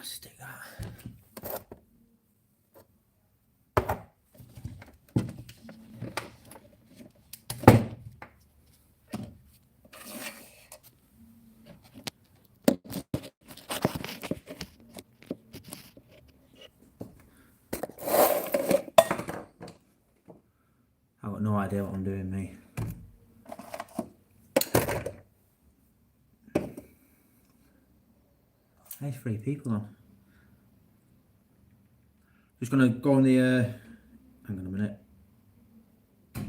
Stick that. I've got no idea what I'm doing, me. There's 3 people on. Just gonna go on the hang on a minute. Let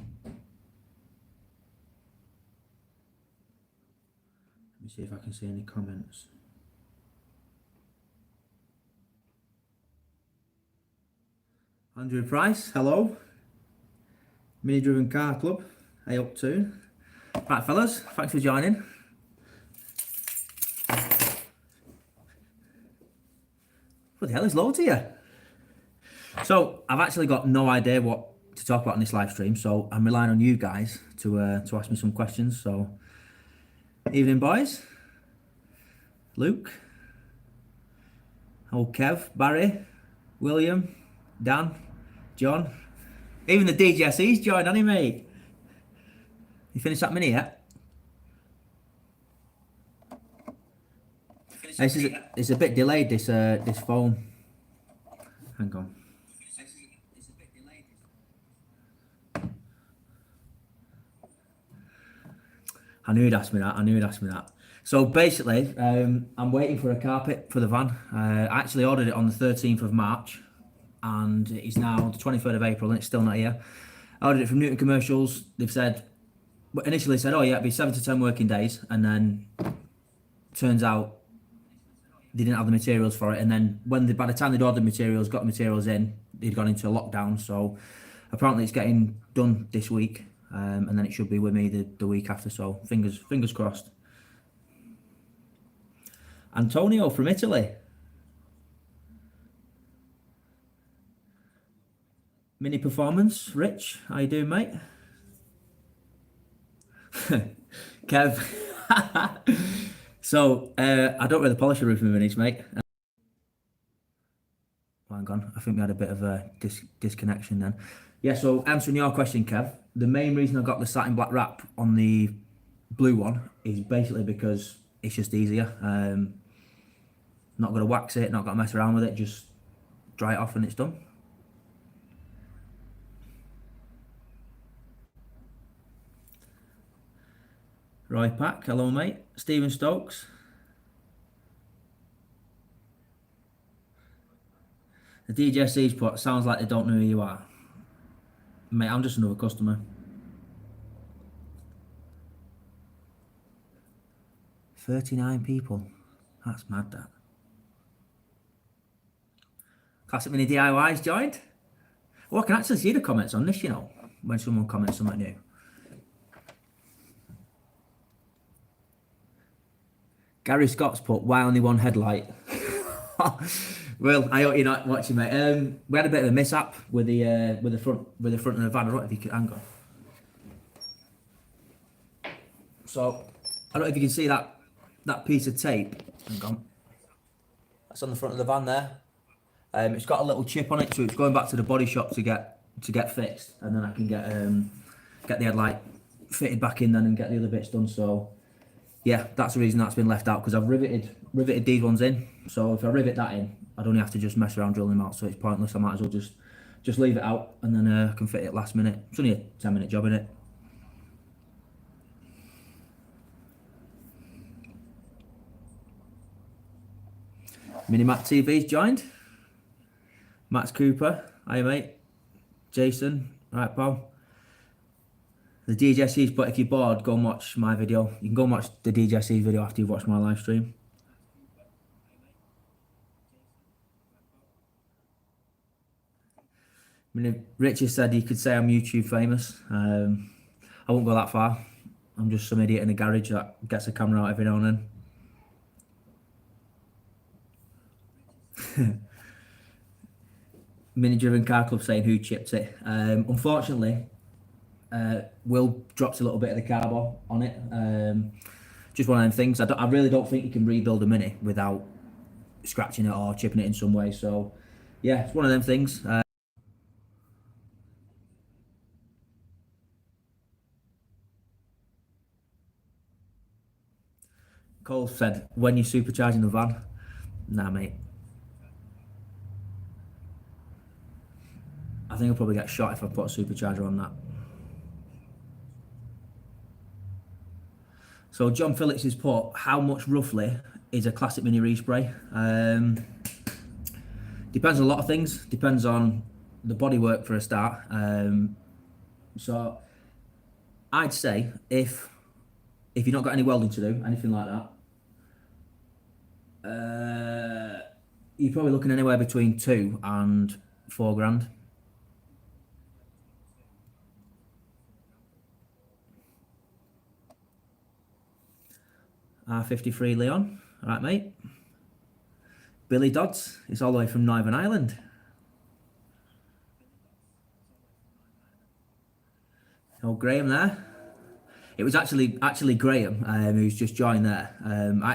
me see if I can see any comments. Andrew Price, hello. Mini Driven Car Club, hey up to. Right fellas, thanks for joining. Bloody hell, there's loads here. So I've actually got no idea what to talk about in this live stream, so I'm relying on you guys to ask me some questions. So, evening boys. Luke. Oh, Kev, Barry, William, Dan, John. Even the DJSE's joined, hasn't he, mate? You finished that mini yet? It's a bit delayed, this phone. Hang on. I knew he'd ask me that. So basically, I'm waiting for a carpet for the van. I actually ordered it on the 13th of March, and it's now the 23rd of April, and it's still not here. I ordered it from Newton Commercials. They've said, initially said, oh yeah, it'd be 7 to 10 working days, and then turns out they didn't have the materials for it. And then by the time they'd ordered materials, got the materials in, they'd gone into a lockdown. So apparently it's getting done this week. And then it should be with me the week after, so fingers crossed. Antonio from Italy. Mini performance, Rich, how you doing, mate? Kev. So, I don't really polish the roof of my minis, mate. Hang on, I think we had a bit of a disconnection then. Yeah, so answering your question, Kev, the main reason I got the satin black wrap on the blue one is basically because it's just easier. Not going to wax it, not going to mess around with it, just dry it off and it's done. Roy Pack, hello mate. Stephen Stokes. The DJSE's put, sounds like they don't know who you are. Mate, I'm just another customer. 39 people. That's mad, that. Classic Mini DIY's joined. Oh, I can actually see the comments on this, you know, when someone comments something new. Gary Scott's put, why only one headlight? Well, I hope you're not watching, mate. We had a bit of a mishap with the front of the van. I don't know if you can hang on. So I don't know if you can see that piece of tape. Hang on. That's on the front of the van there. It's got a little chip on it, so it's going back to the body shop to get fixed, and then I can get the headlight fitted back in then and get the other bits done. So yeah, that's the reason that's been left out, because I've riveted these ones in. So if I rivet that in, I'd only have to just mess around drilling them out, so it's pointless. I might as well just leave it out, and then I can fit it last minute. It's only a 10-minute job, innit? Minimac TV's joined. Max Cooper, hi mate. Jason, right pal. The DJSE's, but if you're bored, go and watch my video. You can go and watch the DJSE's video after you've watched my live stream. I mean, Richard said you could say I'm YouTube famous. I won't go that far. I'm just some idiot in a garage that gets a camera out every now and then. Mini Driven Car Club saying who chipped it. Unfortunately, Will dropped a little bit of the carbo on it. Just one of them things. I really don't think you can rebuild a Mini without scratching it or chipping it in some way. So yeah, it's one of them things. Cole said, when you're supercharging the van, nah, mate. I think I'll probably get shot if I put a supercharger on that. So John Phillips has put, how much roughly is a classic mini respray? Depends on a lot of things. Depends on the bodywork for a start. So I'd say if you've not got any welding to do, anything like that, you're probably looking anywhere between 2 and 4 grand. R53 Leon, all right, mate. Billy Dodds, it's all the way from Northern Ireland. Oh, Graham there. It was actually Graham who's just joined there. I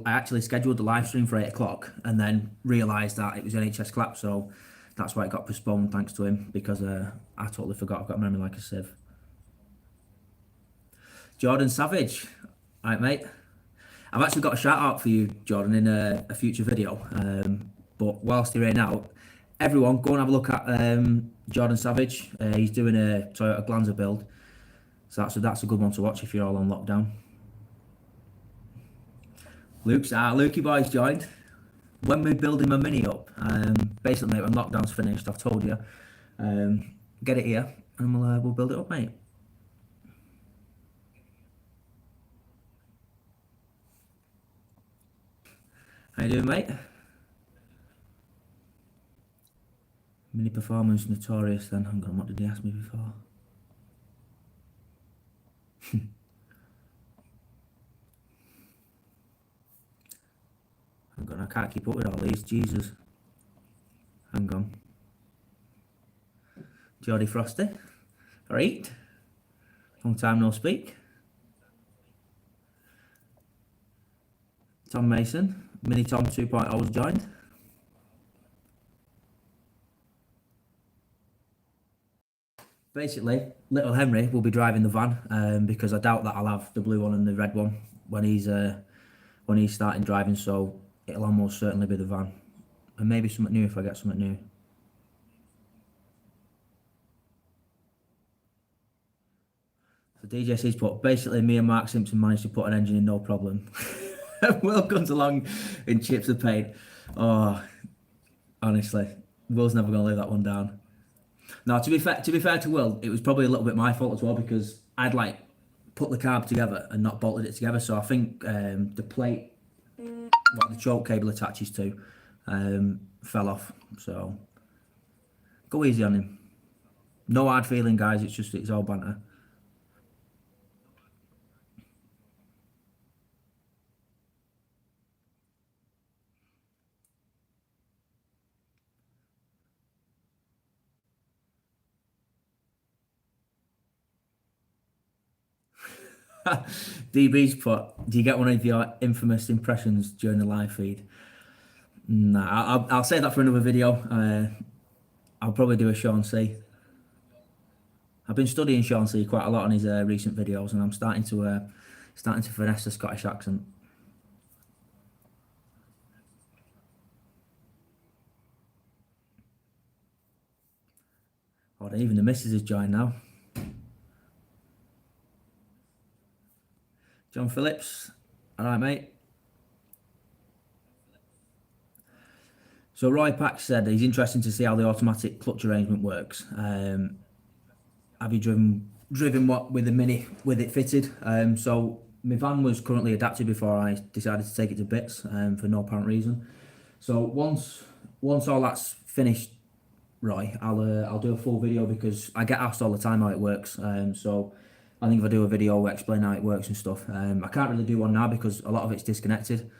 actually scheduled the live stream for 8 o'clock and then realised that it was NHS clap, so that's why it got postponed. Thanks to him because I totally forgot. I've got a memory like a sieve. Jordan Savage, all right, mate. I've actually got a shout out for you, Jordan, in a future video. But whilst you're in out, everyone go and have a look at Jordan Savage. He's doing a Toyota Glanzer build. So that's a good one to watch if you're all on lockdown. Lukey boy's joined. When we're building my mini up, basically, mate, when lockdown's finished, I've told you, get it here and we'll build it up, mate. How you doing, mate? Mini performance notorious then. Hang on, what did he ask me before? Hang on, I can't keep up with all these, Jesus. Hang on. Geordie Frosty. Alright. Long time no speak. Tom Mason. Mini Tom 2.0 was joined. Basically, little Henry will be driving the van because I doubt that I'll have the blue one and the red one when he's starting driving, so it'll almost certainly be the van. And maybe something new if I get something new. So DJC's put, basically me and Mark Simpson managed to put an engine in no problem. Will comes along in chips of paint. Oh, honestly, Will's never gonna lay that one down. Now, to be fair to Will, it was probably a little bit my fault as well because I'd like put the carb together and not bolted it together. So I think the plate, what the choke cable attaches to, fell off. So go easy on him. No hard feeling, guys. It's all banter. DB's put, do you get one of your infamous impressions during the live feed? Nah, I'll save that for another video. I'll probably do a Sean C. I've been studying Sean C quite a lot on his recent videos, and I'm starting to finesse the Scottish accent. Oh, even the missus has joined now. John Phillips, all right, mate. So Roy Pack said he's interested to see how the automatic clutch arrangement works. Have you driven what with the Mini with it fitted? So my van was currently adapted before I decided to take it to bits for no apparent reason. So once all that's finished, Roy, I'll do a full video because I get asked all the time how it works. So I think if I do a video explain how it works and stuff, I can't really do one now because a lot of it's disconnected.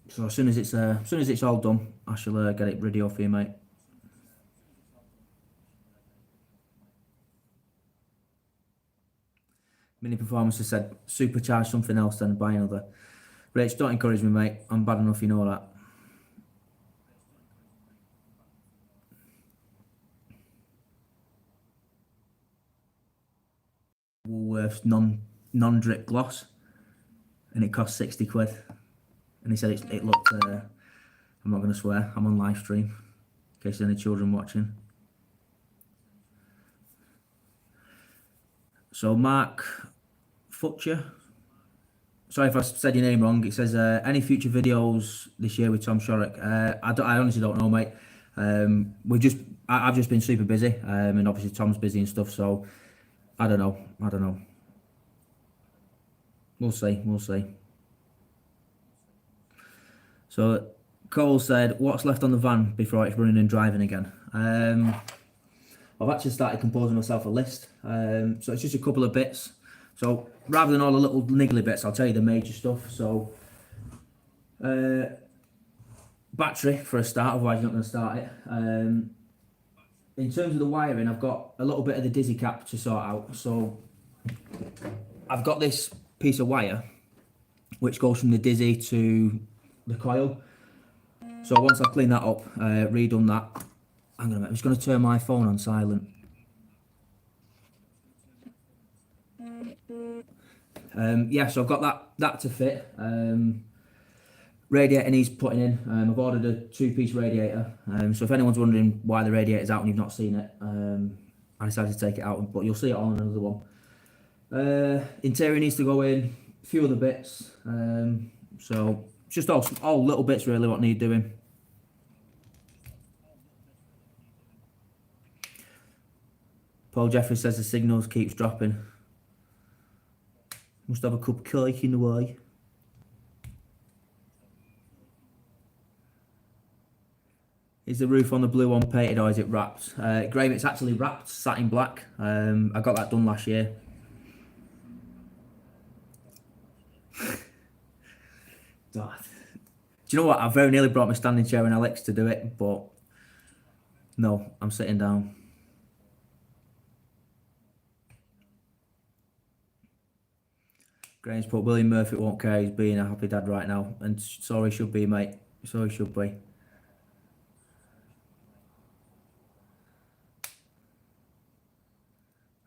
So as soon as it's all done, I shall get it ready for you, mate. Mini Performance has said supercharge something else then buy another. Rach, don't encourage me, mate. I'm bad enough, you know that. Woolworths non-drip gloss, and it cost 60 quid. And he said it looked. I'm not going to swear. I'm on live stream. In case there's any children watching. So Mark Futcher. Sorry if I said your name wrong. It says any future videos this year with Tom Shorrock. I honestly don't know, mate. I've just been super busy, and obviously Tom's busy and stuff. So I don't know. We'll see. So Cole said, "What's left on the van before it's running and driving again?" I've actually started composing myself a list. So it's just a couple of bits. So rather than all the little niggly bits, I'll tell you the major stuff. So battery for a start, otherwise you're not going to start it. In terms of the wiring, I've got a little bit of the Dizzy cap to sort out. So I've got this piece of wire which goes from the Dizzy to the coil. So once I've cleaned that up, redone that, I'm just going to turn my phone on silent. So I've got that to fit. Radiator needs putting in. I've ordered a 2-piece radiator. So if anyone's wondering why the radiator's out and you've not seen it, I decided to take it out, but you'll see it on another one. Interior needs to go in. A few other bits. So just all little bits really what need doing. Paul Jeffrey says the signals keeps dropping. Must have a cup of cake in the way. Is the roof on the blue one painted or is it wrapped? Graham, it's actually wrapped, satin black. I got that done last year. Do you know what? I very nearly brought my standing chair and Alex to do it, but no, I'm sitting down. Graham's put William Murphy won't care, he's being a happy dad right now. And so he should be, mate. So he should be. I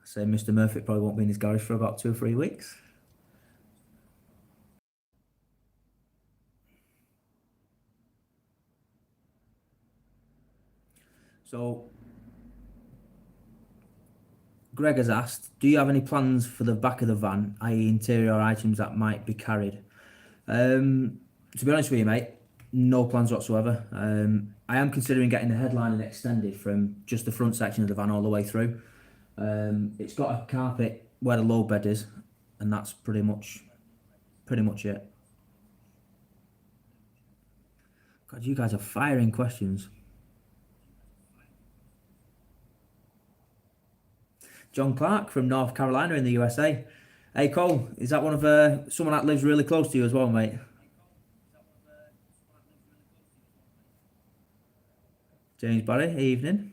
say Mr. Murphy probably won't be in his garage for about 2 or 3 weeks. So Greg has asked, do you have any plans for the back of the van, i.e. interior items that might be carried? To be honest with you, mate, no plans whatsoever. I am considering getting the headlining extended from just the front section of the van all the way through. It's got a carpet where the low bed is, and that's pretty much it. God, you guys are firing questions. John Clark from North Carolina in the USA. Hey Cole, is that one of someone that lives really close to you as well, mate? James Barry, evening.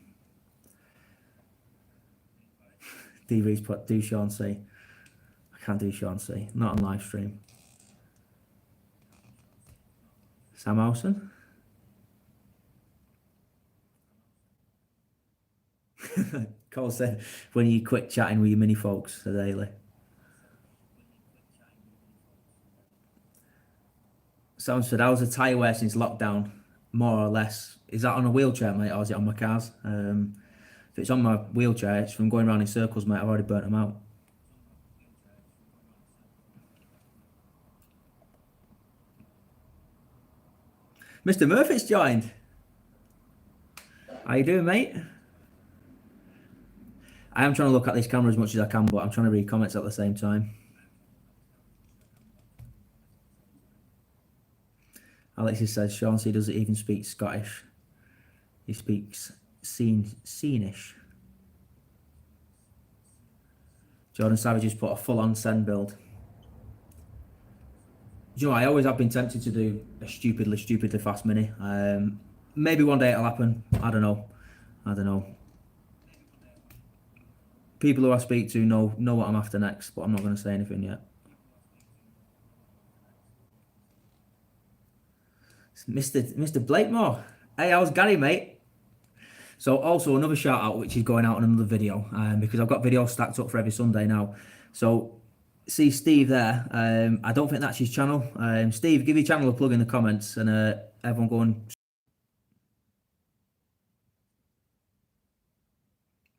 DV's put do Sean C. I can't do Sean C. Not on live stream. Sam Olsen. Cole said, when you quit chatting with your mini folks, said Ailey. Someone said, how's the tyre wear since lockdown? More or less. Is that on a wheelchair, mate, or is it on my cars? If it's on my wheelchair, it's from going around in circles, mate. I've already burnt them out. Mr. Murphy's joined. How you doing, mate? I am trying to look at this camera as much as I can, but I'm trying to read comments at the same time. Alexis says, Sean C doesn't even speak Scottish. He speaks Seanish. Jordan Savage has put a full-on send build. Do you know, I always have been tempted to do a stupidly fast mini. Maybe one day it'll happen. I don't know. People who I speak to know what I'm after next, but I'm not going to say anything yet. Mr. Blakemore. Hey, how's Gary, mate? So also another shout out which is going out on another video because I've got videos stacked up for every Sunday now. So see Steve there. I don't think that's his channel. Steve, give your channel a plug in the comments and everyone go and.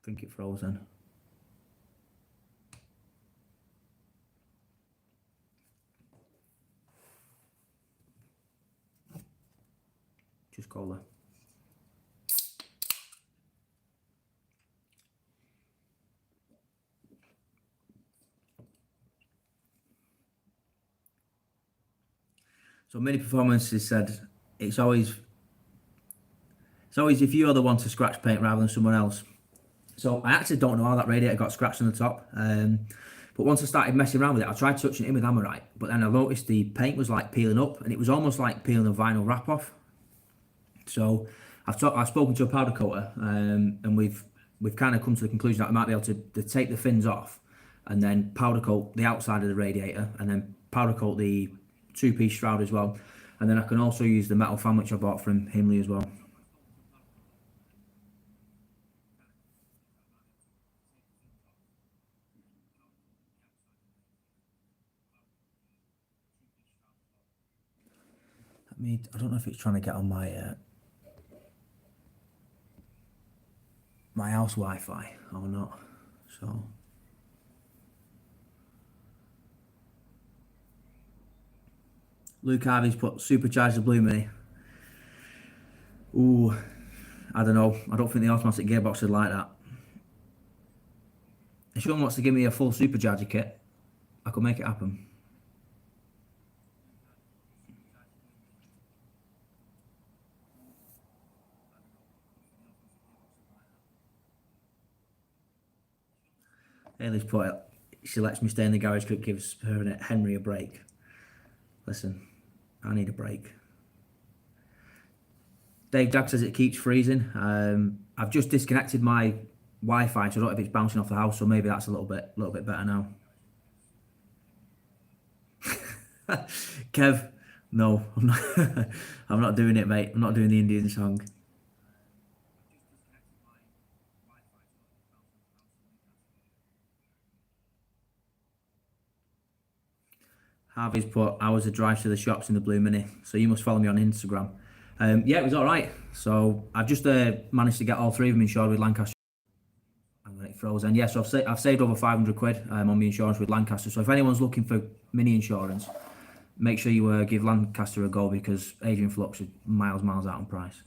I think it froze then. Just go there. So Mini Performances said it's always if you're the one to scratch paint rather than someone else. So I actually don't know how that radiator got scratched on the top. But once I started messing around with it, I tried touching it in with Amorite, but then I noticed the paint was like peeling up, and it was almost like peeling a vinyl wrap off. So I've spoken to a powder coater, and we've kind of come to the conclusion that I might be able to take the fins off, and then powder coat the outside of the radiator, and then powder coat the two-piece shroud as well, and then I can also use the metal fan which I bought from Himley as well. I don't know if it's trying to get on my my house Wi-Fi or not. So Luke Harvey's put supercharge the Blue Mini. Ooh, I don't know. I don't think the automatic gearbox is like that. If someone wants to give me a full supercharger kit, I could make it happen. Haley's put it. She lets me stay in the garage because it gives her and Henry a break. Listen, I need a break. Dave Jack says it keeps freezing. I've just disconnected my Wi-Fi, so I don't know if it's bouncing off the house, so maybe that's a little bit better now. Kev, no, I'm not. I'm not doing it, mate. I'm not doing the Indian song. Harvey's put, I was a drive to the shops in the Blue Mini, so you must follow me on Instagram. Yeah, it was all right. So I've just managed to get all three of them insured with Lancaster. And when it froze, and yes, I've saved over 500 quid on my insurance with Lancaster. So if anyone's looking for mini insurance, make sure you give Lancaster a go because Adrian Flux is miles out on price.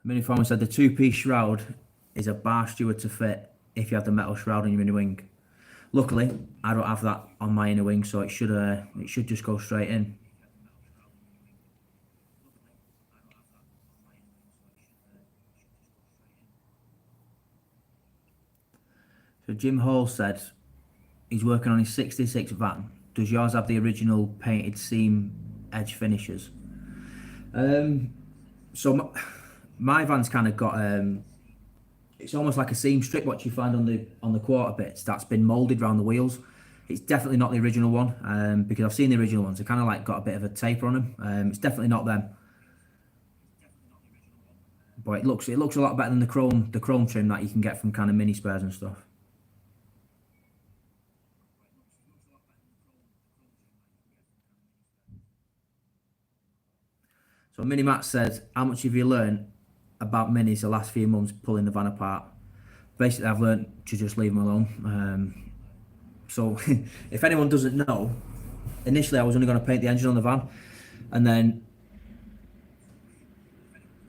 Mini Farmer said the two-piece shroud is a bar steward to fit if you have the metal shroud on your inner wing. Luckily, I don't have that on my inner wing, so it should just go straight in. So Jim Hall said he's working on his 66 van. Does yours have the original painted seam edge finishes? So my van's kind of got it's almost like a seam strip what you find on the quarter bits that's been molded around the wheels. It's definitely not the original one because I've seen the original ones. They kind of like got a bit of a taper on them. It's definitely not them. But it looks a lot better than the chrome trim that you can get from kind of mini spares and stuff. So Mini Matt said, how much have you learned about minis the last few months pulling the van apart? Basically, I've learned to just leave them alone. So if anyone doesn't know, initially I was only going to paint the engine on the van, and then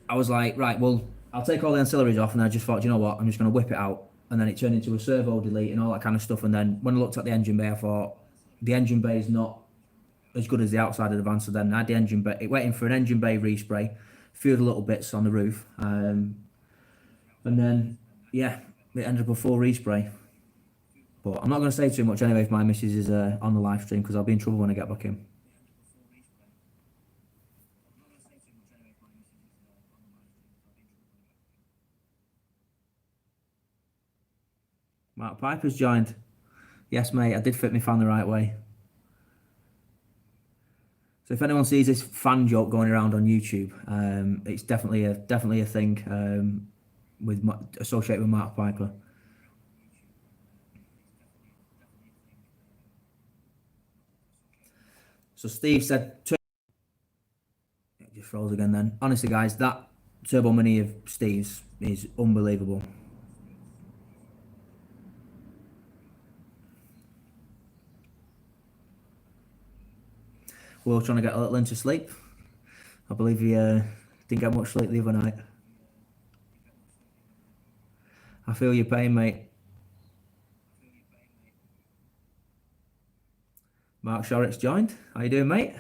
I was like, right, well, I'll take all the ancillaries off, and I just thought, you know what, I'm just going to whip it out, and then it turned into a servo delete and all that kind of stuff. And then when I looked at the engine bay, I thought the engine bay is not as good as the outside of the van. So then I had the engine bay, it went in for an engine bay respray, a few of the little bits on the roof, and then yeah, it ended up a full respray. But I'm not going to say too much anyway if my missus is on the live stream because I'll be in trouble when I get back in. Mark Piper's joined. Yes, mate, I did fit my fan the right way. So if anyone sees this fan joke going around on YouTube, it's definitely a thing associated with Mark Piper. So Steve said, it just froze again then. Honestly, guys, that Turbo Mini of Steve's is unbelievable. We're all trying to get a little into sleep. I believe he didn't get much sleep the other night. I feel your pain, mate. Mark Shorrock's joined. How you doing, mate?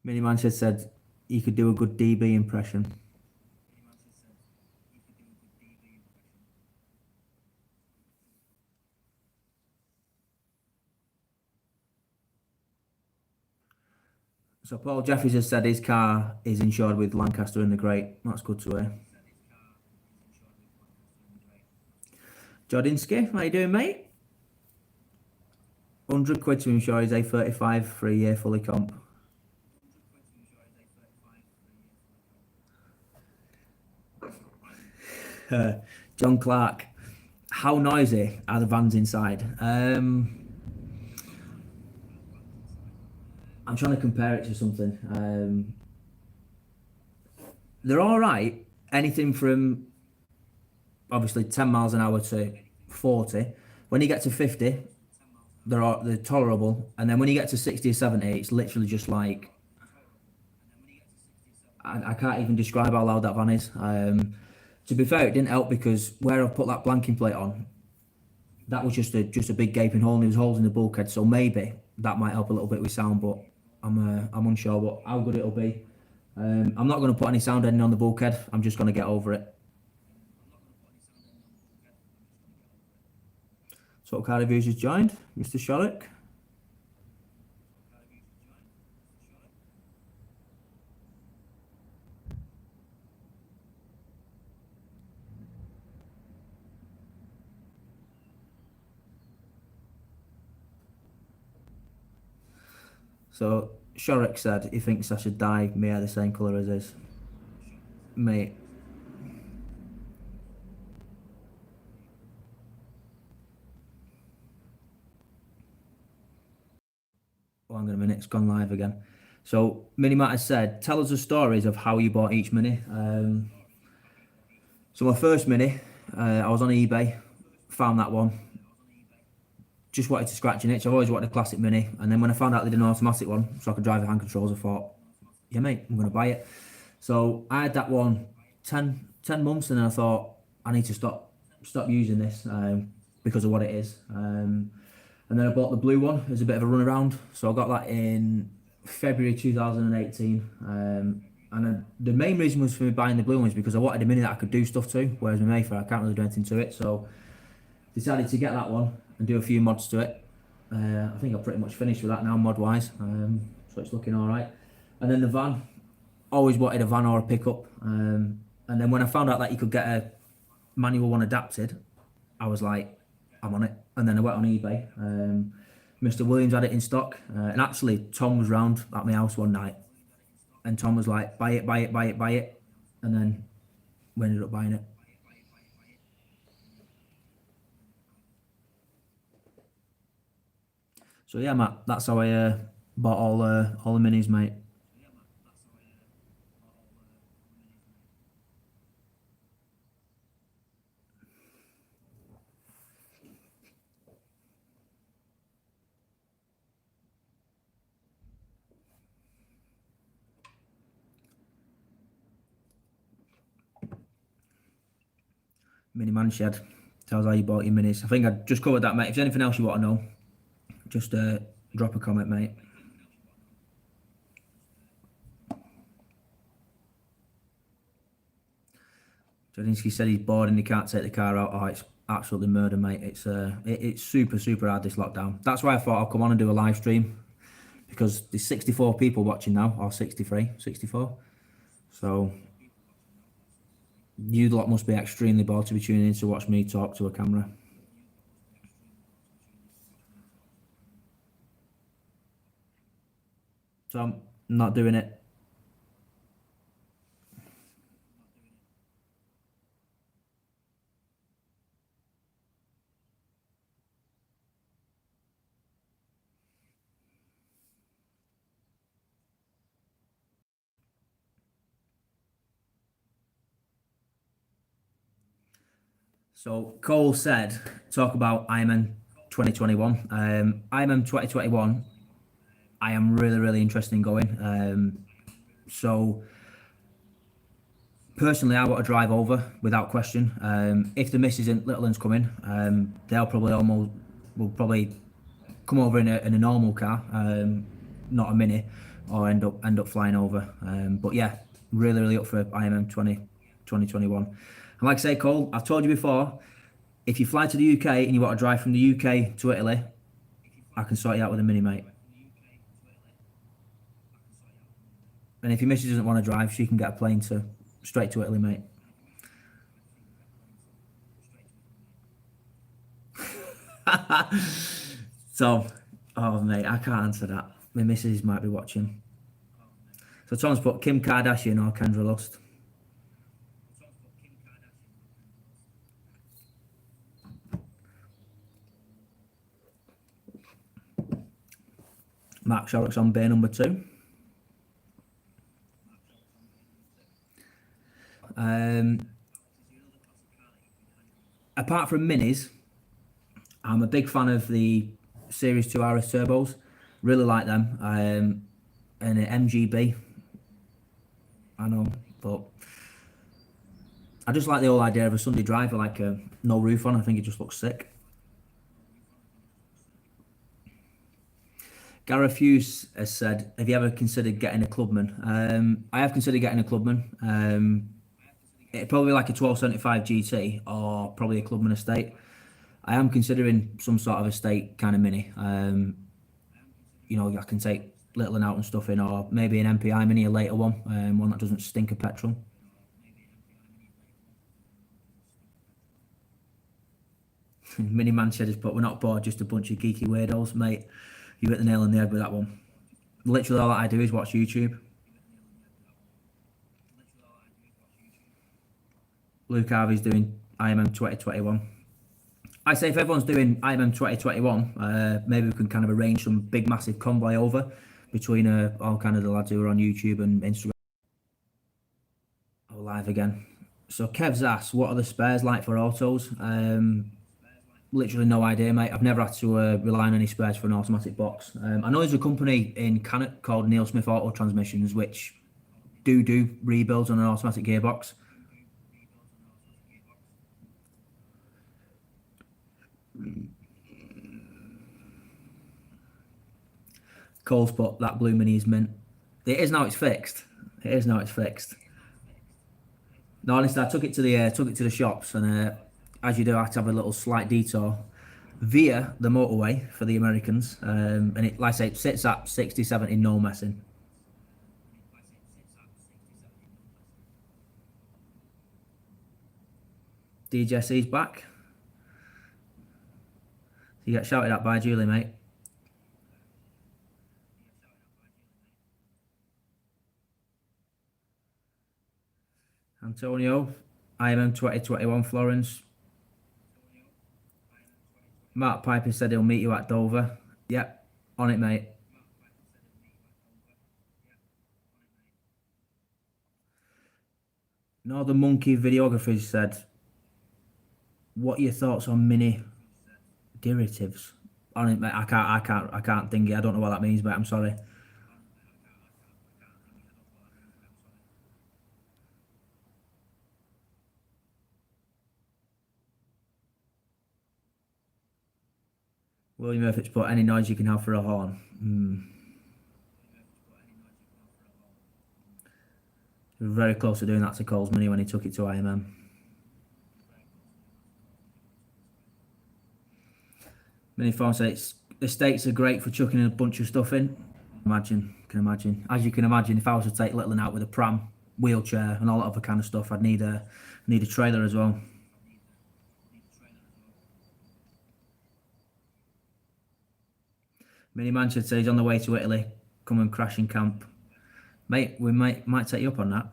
Mini Manchester said you could do a good DB impression. So Paul Jeffries has said his car is insured with Lancaster in the Great. That's good to hear. Jodinsky, how you doing, mate? 100 quid to insure his A35 for a year fully comp. John Clark, how noisy are the vans inside? I'm trying to compare it to something. They're all right. Anything from obviously 10 miles an hour to 40. When you get to 50, they're tolerable, and then when you get to 60 or 70, it's literally just like I can't even describe how loud that van is. To be fair, it didn't help because where I put that blanking plate on, that was just a big gaping hole, and there was holes in the bulkhead. So maybe that might help a little bit with sound, but I'm unsure what how good it'll be. I'm not going to put any sound ending on the bulkhead. I'm just going to get over it. So car reviews has joined, Mr. Shorrock. So Shorrock said he thinks I should dye my hair the same colour as his. Mate. Oh, hang on a minute, it's gone live again. So Mini Matt has said, tell us the stories of how you bought each Mini. So my first Mini, I was on eBay, found that one. Just wanted to scratch an itch. I've always wanted a classic Mini, and then when I found out they did an automatic one, so I could drive the hand controls, I thought, yeah, mate, I'm going to buy it. So I had that one 10 months, and then I thought I need to stop using this because of what it is. And then I bought the blue one as a bit of a run around. So I got that in February 2018. And then the main reason was for me buying the blue one is because I wanted a Mini that I could do stuff to, whereas my Mayfair I can't really do anything to it. So decided to get that one and do a few mods to it. I think I'm pretty much finished with that now, mod wise. So it's looking all right. And then the van, always wanted a van or a pickup. And then when I found out that you could get a manual one adapted, I was like, I'm on it. And then I went on eBay. Mr. Williams had it in stock. And actually, Tom was round at my house one night. And Tom was like, buy it, buy it, buy it, buy it. And then we ended up buying it. So yeah, Matt, that's how I bought all the minis, mate. Mini Man Shed tells how you bought your minis. I think I just covered that, mate. If there's anything else you want to know, just drop a comment, mate. Jodinsky said he's bored and he can't take the car out. Oh, it's absolutely murder, mate. It's super hard this lockdown. That's why I thought I'll come on and do a live stream, because there's 64 people watching now, or 63, 64. So you lot must be extremely bored to be tuning in to watch me talk to a camera. So I'm not doing it. So Cole said, talk about Ironman 2021. Ironman 2021, I am really, really interested in going. So personally, I want to drive over without question. If the missus and little one's coming, they'll probably will probably come over in a normal car, not a mini, or end up flying over. But yeah, really, really up for Ironman 2021. And like I say, Cole, I've told you before, if you fly to the UK and you want to drive from the UK to Italy, I can sort you out with a mini, mate. And if your missus doesn't want to drive, she can get a plane to straight to Italy, mate. So, oh mate, I can't answer that. My missus might be watching. So Tom's put Kim Kardashian or Kendra Lust. Mark Sherlock's on bay number 2. Apart from minis, I'm a big fan of the Series 2 RS Turbos. Really like them. And an MGB. I know, but I just like the whole idea of a Sunday driver, like no roof on. I think it just looks sick. Gareth Hughes has said, have you ever considered getting a Clubman? I have considered getting a Clubman. It'd probably be like a 1275 GT or probably a Clubman Estate. I am considering some sort of estate kind of mini. You know, I can take little and out and stuff in, or maybe an MPI mini, a later one, one that doesn't stink of petrol. Mini Man said, but we're not bored, just a bunch of geeky weirdos, mate. You hit the nail on the head with that one. Literally all that I do is watch YouTube. Luke Harvey's doing IMM 2021. I say if everyone's doing IMM 2021, maybe we can kind of arrange some big massive convoy over between all kind of the lads who are on YouTube and Instagram. Oh, live again. So Kev's asked, what are the spares like for autos? Literally no idea, mate. I've never had to rely on any spares for an automatic box. I know there's a company in Cannock called Neil Smith Auto Transmissions, which do rebuilds on an automatic gearbox. Cole's put that blue mini is mint. It is now. It's fixed. It is now. It's fixed. No, honestly, I took it to the shops, and as you do, I had to have a little slight detour via the motorway for the Americans, and it, like I say, it sits at 60, 70, no messing. DJC's back. You get shouted at by Julie, mate. Antonio, IMM 2021 Florence. Mark Piper said he'll meet you at Dover. Yep, on it, mate. Northern Monkey Videography said, what are your thoughts on mini derivatives? On it, mate. I can't think it. I don't know what that means, mate. I'm sorry. William Murphy's put any noise you can have for a horn. We were very close to doing that to Cole's Mini when he took it to IMM. Mini Phone says estates are great for chucking a bunch of stuff in. Can imagine. As you can imagine, if I was to take Littlin out with a pram, wheelchair and all that other kind of stuff. I'd need a trailer as well. Mini Manchester says he's on the way to Italy. Come and crash in camp, mate. We might take you up on that.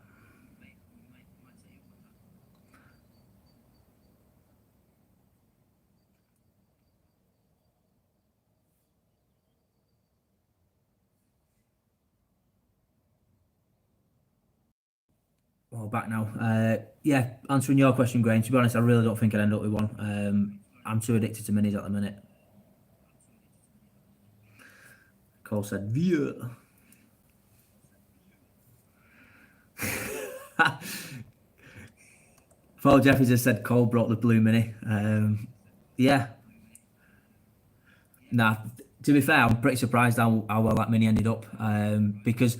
Well, back now. Yeah, answering your question, Graham. To be honest, I really don't think I'd end up with one. I'm too addicted to minis at the minute. Cole said, "Via." Paul Jeffries has said Cole brought the blue mini. Yeah. Nah. To be fair, I'm pretty surprised how well that mini ended up. Because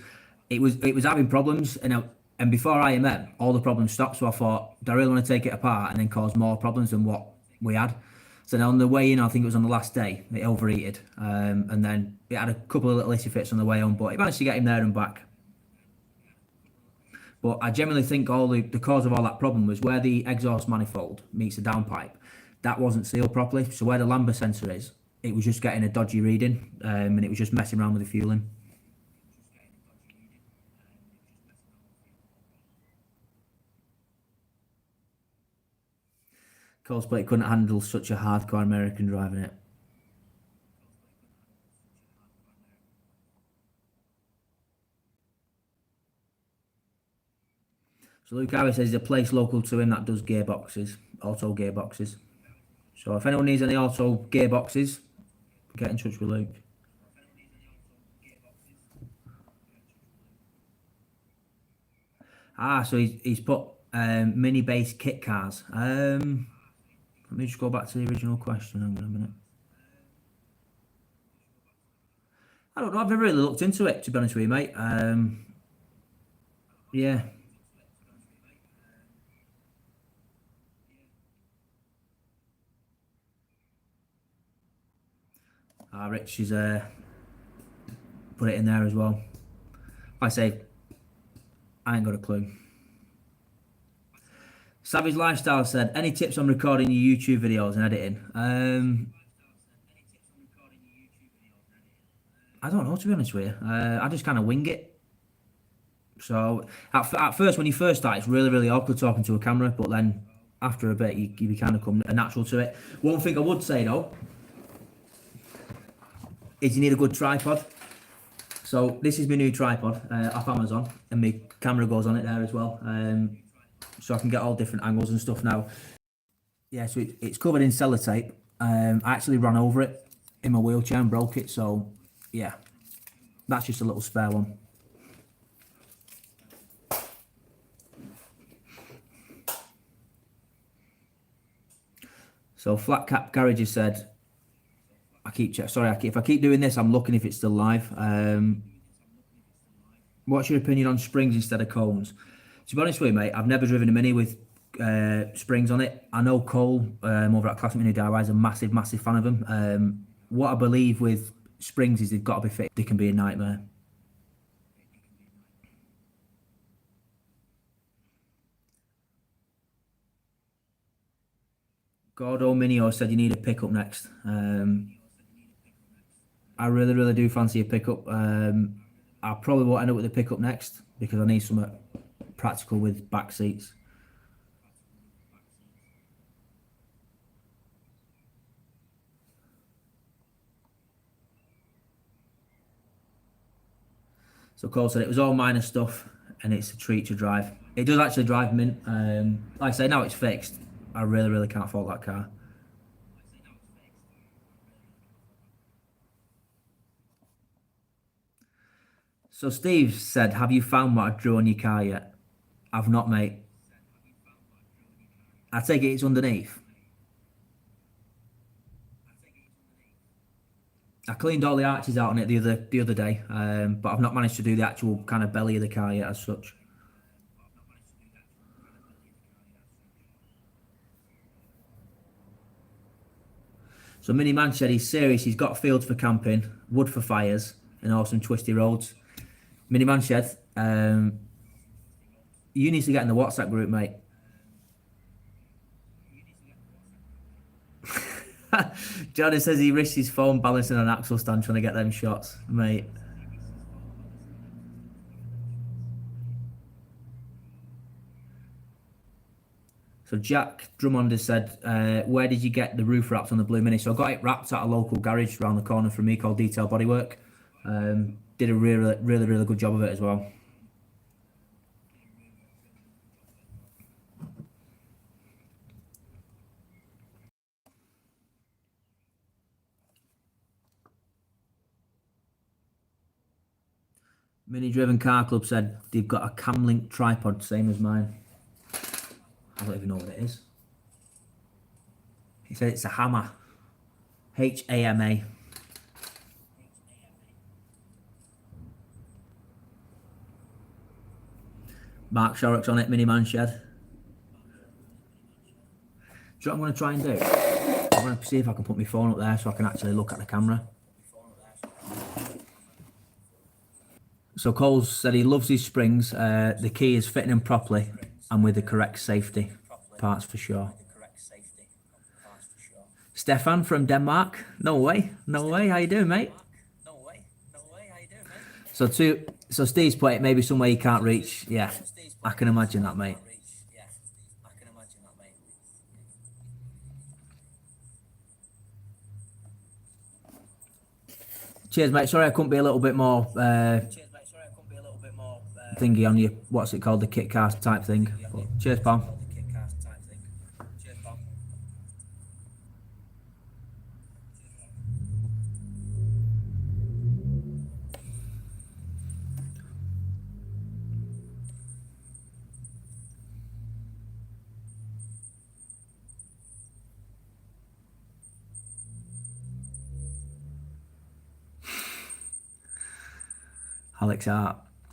it was having problems, and before IMM, all the problems stopped. So I thought, do I really want to take it apart and then cause more problems than what we had? So then on the way in, I think it was on the last day, it overheated, and then it had a couple of little issue fits on the way home, but it managed to get him there and back. But I generally think all the cause of all that problem was where the exhaust manifold meets the downpipe. That wasn't sealed properly. So where the lambda sensor is, it was just getting a dodgy reading, and it was just messing around with the fueling. Coldsplit couldn't handle such a hardcore American driving it. So Luke Harris says there's a place local to him that does gearboxes, auto gearboxes. So if anyone needs any auto gearboxes, get in touch with Luke. So he's put mini base kit cars. Let me just go back to the original question. Hang on a minute. I don't know. I've never really looked into it, to be honest with you, mate. Yeah. Rich is put it in there as well. I say, I ain't got a clue. Savage Lifestyle said, any tips on recording your YouTube videos and editing? I don't know, to be honest with you. I just kind of wing it. So at first, when you first start, it's really, really awkward talking to a camera, but then after a bit, you kind of become natural to it. One thing I would say though, is you need a good tripod. So this is my new tripod off Amazon, and my camera goes on it there as well. So I can get all different angles and stuff now. Yeah, so it's covered in sellotape. I actually ran over it in my wheelchair and broke it. So yeah, that's just a little spare one. So Flat Cap Garage has said, if I keep doing this, I'm looking if it's still live. What's your opinion on springs instead of cones? To be honest with you, mate, I've never driven a Mini with springs on it. I know Cole over at Classic Mini DIY is a massive, massive fan of them. What I believe with springs is they've got to be fixed. They can be a nightmare. Gordo Minio said you need a pickup next. I really, really do fancy a pickup. I probably won't end up with a pickup next because I need something practical with back seats. So Cole said it was all minor stuff and it's a treat to drive. It does actually drive mint. Like I say, now it's fixed. I really, really can't fault that car. So Steve said, have you found what I drew on your car yet? I've not, mate. I take it it's underneath. I cleaned all the arches out on it the other day, but I've not managed to do the actual kind of belly of the car yet as such. So Mini Man said he's serious. He's got fields for camping, wood for fires, and awesome twisty roads. Mini Man shed. You need to get in the WhatsApp group, mate. Johnny says he risked his phone balancing on an axle stand trying to get them shots, mate. So Jack Drummond has said, where did you get the roof wrapped on the Blue Mini? So I got it wrapped at a local garage around the corner from me called Detail Bodywork. Did a really good job of it as well. Mini Driven Car Club said they've got a Camlink tripod, same as mine. I don't even know what it is. He said it's a Hammer. Hama. Mark Shorrock's on it, Mini Man Shed. Do you know what I'm going to try and do? I'm going to see if I can put my phone up there so I can actually look at the camera. So Coles said he loves his springs. The key is fitting them properly and with the correct safety parts for sure. Stefan from Denmark. No way. How you doing, mate? So Steve's put it maybe somewhere you can't reach. Yeah, I can imagine that, mate. Cheers, mate. Sorry I couldn't be a little bit more thingy on you. What's it called? The kit car type thing. But cheers, pal.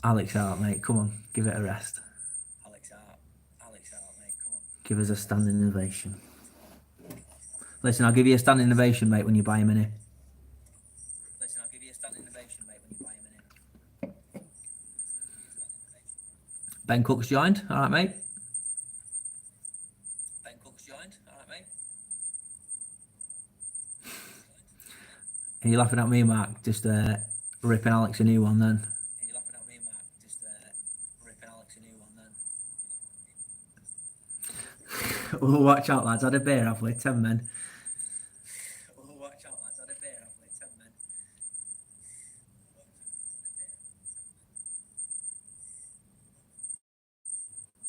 Alex Hart, mate. Come on, give it a rest. Alex Hart, mate. Come on. Give us a standing ovation. Listen, I'll give you a standing ovation, mate, when you buy a Mini. Ben Cook's joined. All right, mate. Are you laughing at me, Mark? Just ripping Alex a new one then. Oh, watch out, lads. Had a beer, have we? 10 men.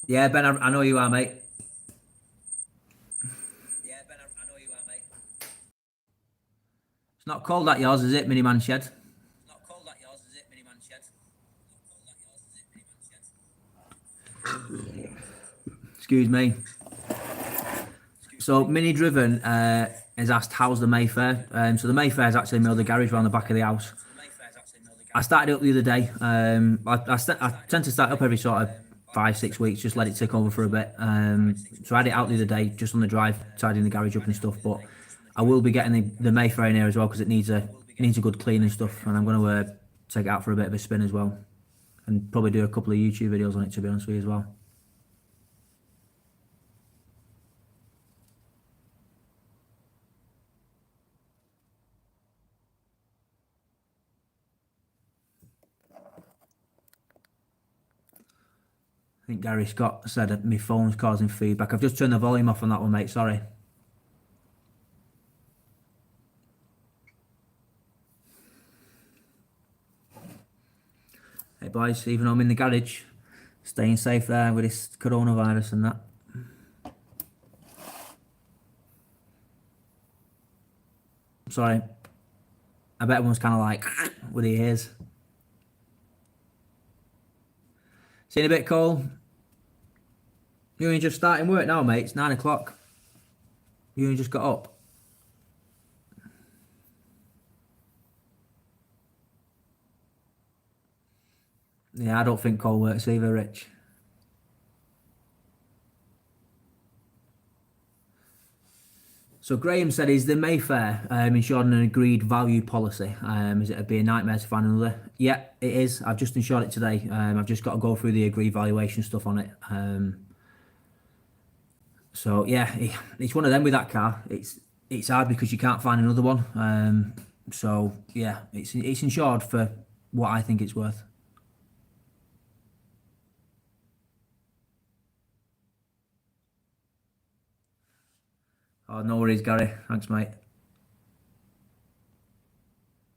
Yeah, Ben, I know you are, mate. It's not cold at yours, is it, Mini Man Shed? Excuse me. So Mini Driven has asked how's the Mayfair. So the Mayfair is actually the garage around the back of the house. I started it up the other day. I tend to start up every sort of 5-6 weeks, just let it tick over for a bit. So I had it out the other day, just on the drive, tidying the garage up and stuff. But I will be getting the Mayfair in here as well because it needs a good clean and stuff. And I'm going to take it out for a bit of a spin as well, and probably do a couple of YouTube videos on it, to be honest with you as well. I think Gary Scott said that my phone's causing feedback. I've just turned the volume off on that one, mate. Sorry. Hey boys, even though I'm in the garage, staying safe there with this coronavirus and that. Sorry. I bet everyone's kind of like with the ears. See you in a bit, Cole. You only just starting work now, mate. It's 9 o'clock. You only just got up. Yeah, I don't think Cole works either, Rich. So Graham said, is the Mayfair insured on an agreed value policy? Is it a be a nightmare to find another? Yeah, it is. I've just insured it today. I've just got to go through the agreed valuation stuff on it. So yeah, it's one of them with that car. It's hard because you can't find another one. So yeah, it's insured for what I think it's worth. Oh, no worries, Gary. Thanks, mate.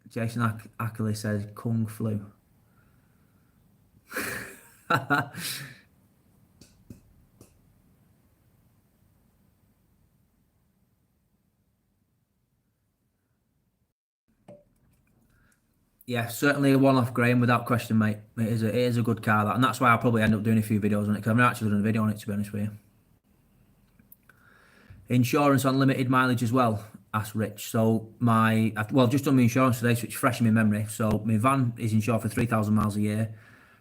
Jason Ackley says Kung Flu. Yeah, certainly a one-off, Graham, without question, mate. It is a good car, that, and that's why I'll probably end up doing a few videos on it, because I've not actually done a video on it, to be honest with you. Insurance on limited mileage as well, asked Rich. So I've just done my insurance today, so it's fresh in my memory. So my van is insured for 3,000 miles a year.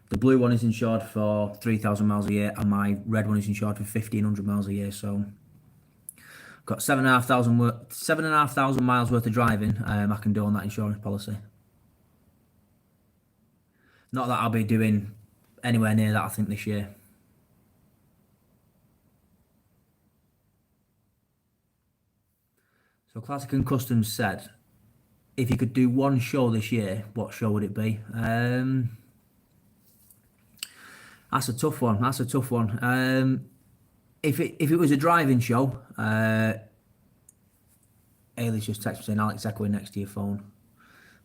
The blue one is insured for 3,000 miles a year, and my red one is insured for 1,500 miles a year. So got 7,500 miles worth of driving. I can do on that insurance policy. Not that I'll be doing anywhere near that, I think, this year. So Classic and Customs said, if you could do one show this year, what show would it be? That's a tough one. That's a tough one. If it was a driving show, Ailey's just texted me saying Alex echoing next to your phone.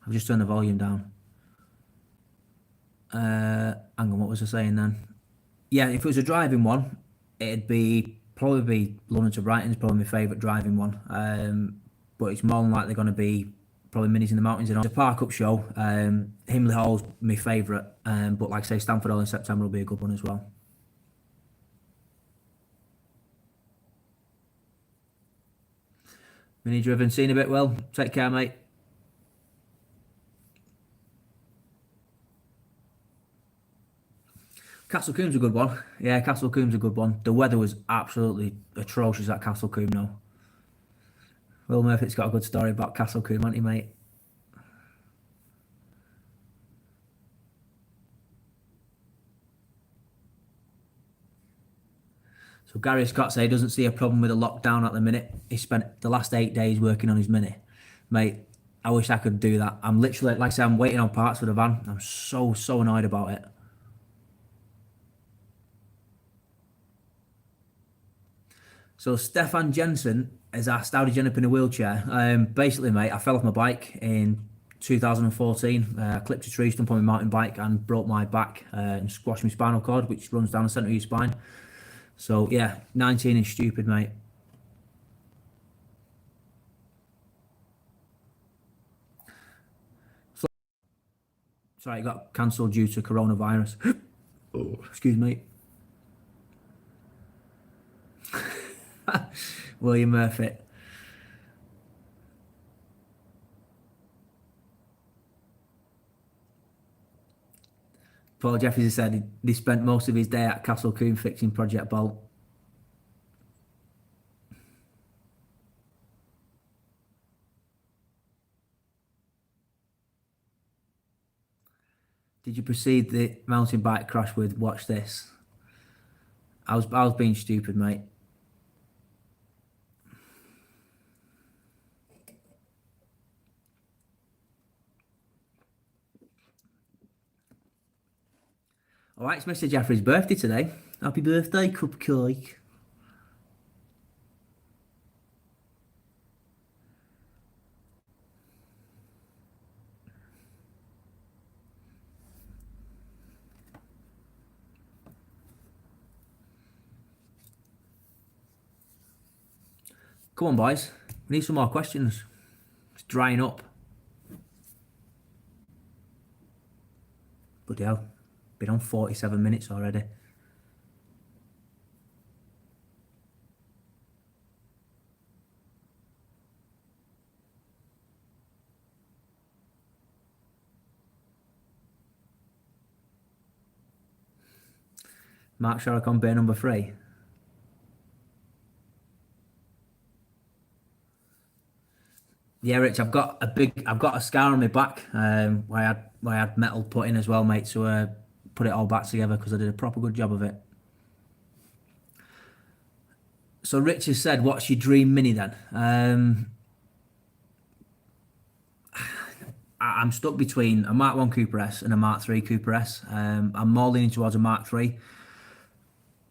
I've just turned the volume down. Hang on, what was I saying then? Yeah, if it was a driving one, it'd probably be London to Brighton's probably my favourite driving one. But it's more than likely going to be probably Minis in the Mountains. And it's a park up show. Himley Hall's my favourite. But like I say, Stamford Hall in September will be a good one as well. Mini driven, seen a bit, well. Take care, mate. Castle Coombe's a good one. Yeah, Castle Coombe's a good one. The weather was absolutely atrocious at Castle Coombe now. Will Murphy's got a good story about Castle Coombe, hasn't he, mate? So Gary Scott said he doesn't see a problem with the lockdown at the minute. He spent the last 8 days working on his Mini. Mate, I wish I could do that. I'm literally, like I said, I'm waiting on parts for the van. I'm so annoyed about it. So Stefan Jensen has asked, how did you end up in a wheelchair? Basically, mate, I fell off my bike in 2014. I clipped a tree stump on my mountain bike and broke my back and squashed my spinal cord, which runs down the centre of your spine. So yeah, 19 is stupid, mate. Sorry, it got cancelled due to coronavirus. Oh, excuse me. William Murphy. Paul Jeffries has said he spent most of his day at Castle Coombe fixing Project Bolt. Did you precede the mountain bike crash with watch this? I was being stupid, mate. All right, it's Mr. Jeffrey's birthday today. Happy birthday, cupcake. Come on, boys. We need some more questions. It's drying up. Bloody hell. Been on 47 minutes already. Mark Sherlock on beer number 3. Yeah, Rich, I've got a scar on my back, where I had metal put in as well, mate, to put it all back together because I did a proper good job of it. So Rich has said, "What's your dream mini then?" I'm stuck between a Mark One Cooper S and a Mark Three Cooper S. I'm more leaning towards a Mark Three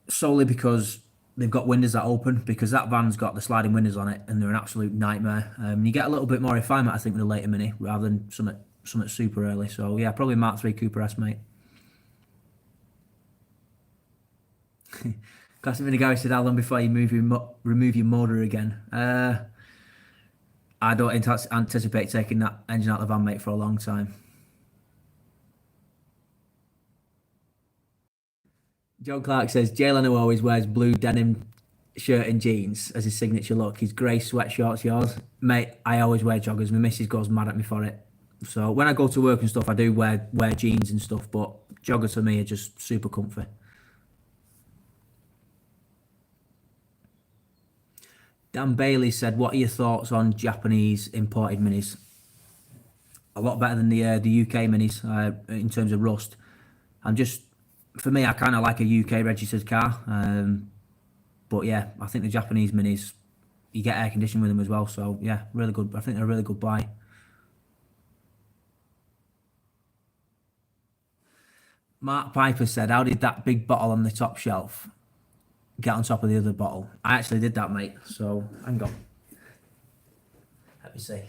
solely because they've got windows that open. Because that van's got the sliding windows on it, and they're an absolute nightmare. You get a little bit more refinement, I think, with a later Mini rather than something super early. So yeah, probably Mark Three Cooper S, mate. Classic Mini Gary said, "How long before you remove your motor again?" I don't anticipate taking that engine out of the van, mate, for a long time. John Clark says Jay Leno always wears blue denim shirt and jeans as his signature look. His grey sweatshorts, yours, mate. I always wear joggers. My missus goes mad at me for it. So when I go to work and stuff, I do wear jeans and stuff. But joggers for me are just super comfy. Dan Bailey said, "What are your thoughts on Japanese imported minis? A lot better than the UK minis in terms of rust. I'm just for me, I kind of like a UK registered car, but yeah, I think the Japanese minis you get air conditioning with them as well. So yeah, really good. I think they're a really good buy." Mark Piper said, "How did that big bottle on the top shelf get on top of the other bottle?" I actually did that, mate. So hang on, let me see.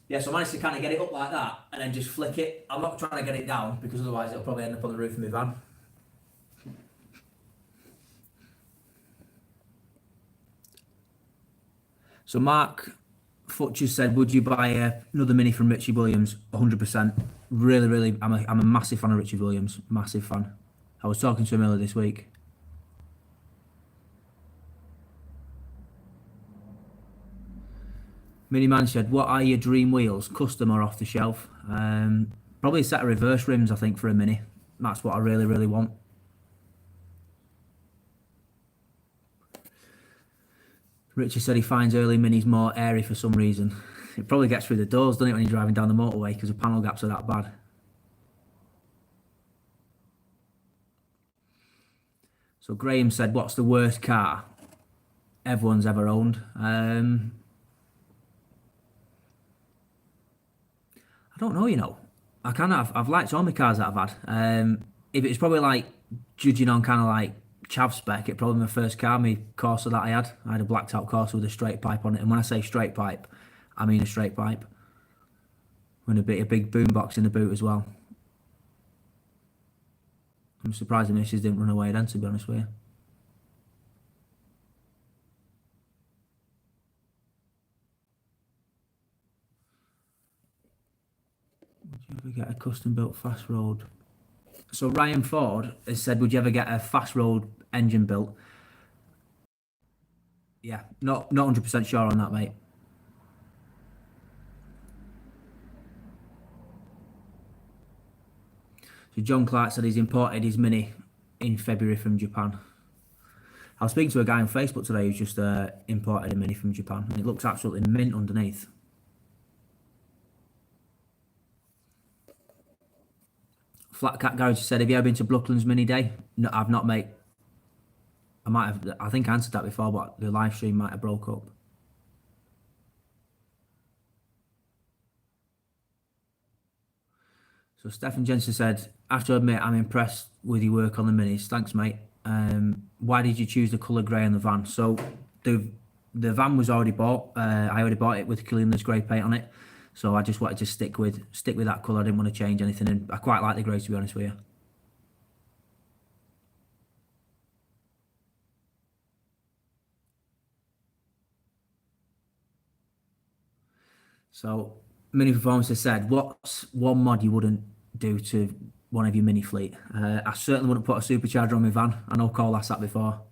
Yeah, so I managed to kind of get it up like that and then just flick it. I'm not trying to get it down because otherwise it'll probably end up on the roof of my van. So Mark Futcher said, "Would you buy another Mini from Richie Williams?" 100%. Really, really, I'm a massive fan of Richie Williams. Massive fan. I was talking to him earlier this week. Mini Man said, "What are your dream wheels? Custom or off the shelf?" Probably a set of reverse rims, I think, for a Mini. That's what I really, really want. Richard said he finds early Minis more airy for some reason. It probably gets through the doors, doesn't it, when you're driving down the motorway because the panel gaps are that bad. So Graham said, "What's the worst car everyone's ever owned?" I don't know, you know. I've liked all my cars that I've had. If it's probably like judging on kind of like chav spec, it probably my first car, my Corsa that I had. I had a blacked out Corsa with a straight pipe on it, and when I say straight pipe, I mean a straight pipe with a big boom box in the boot as well. I'm surprised the missus didn't run away then, to be honest with you. Would you ever get a custom built fast road? So Ryan Ford has said, "Would you ever get a fast road engine built?" Yeah, not 100% sure on that, mate. So John Clark said he's imported his Mini in February from Japan. I was speaking to a guy on Facebook today who's just imported a Mini from Japan, and it looks absolutely mint underneath. Flat Cat Garage said, "Have you ever been to Brooklands Mini Day?" No, I've not, mate. I might have. I think I answered that before, but the live stream might have broke up. So Stefan Jensen said, "I have to admit, I'm impressed with your work on the minis. Thanks, mate. Why did you choose the colour grey on the van?" So the van was already bought. I already bought it with Cleanless grey paint on it. So I just wanted to stick with that colour. I didn't want to change anything, and I quite like the grey, to be honest with you. So Mini Performance has said, "What's one mod you wouldn't do to one of your mini fleet?" I certainly wouldn't put a supercharger on my van. I know Cole asked that before.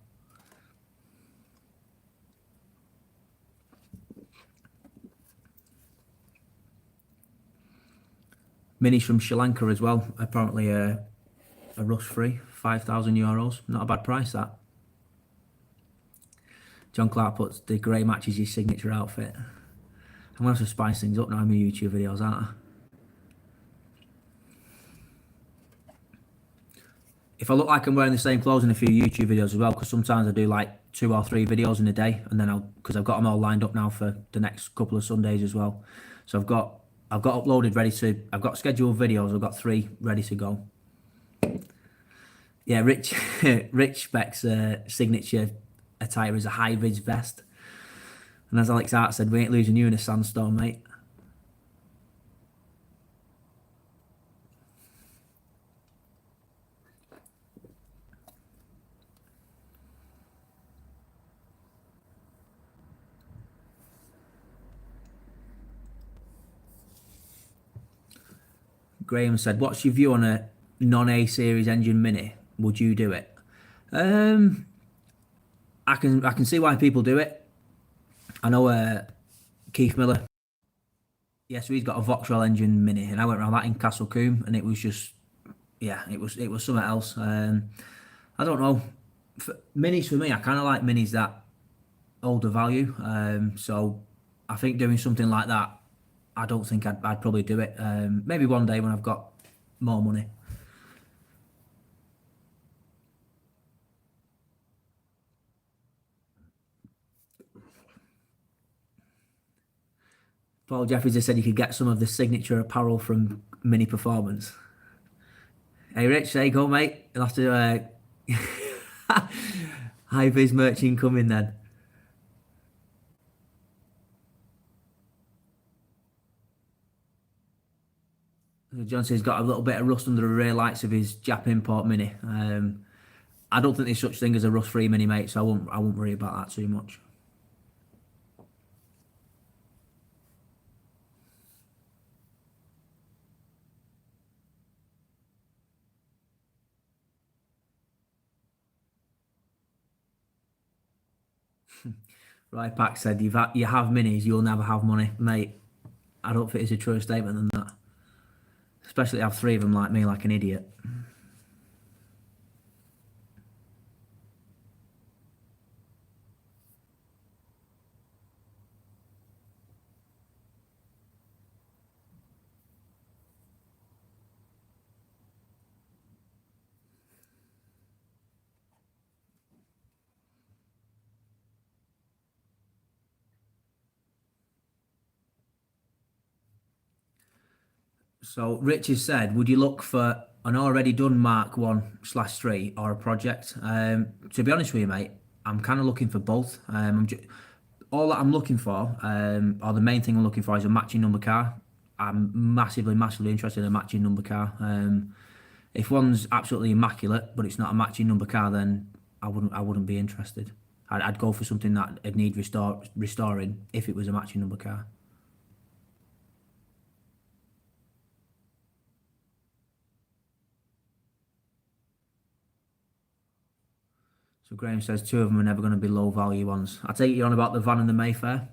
Minis from Sri Lanka as well. Apparently a rust free, €5,000. Not a bad price, that. John Clark puts the grey matches his signature outfit. I'm gonna have to spice things up now in my YouTube videos, aren't I? If I look like I'm wearing the same clothes in a few YouTube videos as well, because sometimes I do like 2 or 3 videos in a day, and then because I've got them all lined up now for the next couple of Sundays as well. So I've got uploaded ready to. I've got scheduled videos. I've got 3 ready to go. Yeah, Rich Beck's signature attire is a high vis vest, and as Alex Hart said, we ain't losing you in a sandstorm, mate. Graham said, "What's your view on a non-A series engine Mini? Would you do it?" Um, I can see why people do it. I know Keith Miller. Yeah, so he's got a Vauxhall engine Mini, and I went around that in Castle Combe, and it was just, yeah, it was something else. I don't know. Minis for me, I kind of like minis that older value. So I think doing something like that, I don't think I'd probably do it. Maybe one day when I've got more money. Paul Jeffries has said you could get some of the signature apparel from Mini Performance. Hey Rich, there you go, mate. You'll have to high vis merch incoming then. John says he's got a little bit of rust under the rear lights of his Jap Import Mini. I don't think there's such thing as a rust-free Mini, mate, so I won't worry about that too much. Right, Pack said you have minis, you'll never have money, mate. I don't think it's a truer statement than that. Especially have 3 of them like me, like an idiot. So Rich has said, would you look for an already done Mark 1/3 or a project? To be honest with you, mate, I'm kind of looking for both. All that I'm looking for, or the main thing I'm looking for, is a matching number car. I'm massively, massively interested in a matching number car. If one's absolutely immaculate, but it's not a matching number car, then I wouldn't be interested. I'd go for something that would need restoring if it was a matching number car. So Graham says 2 of them are never going to be low value ones. I take you on about the van and the Mayfair.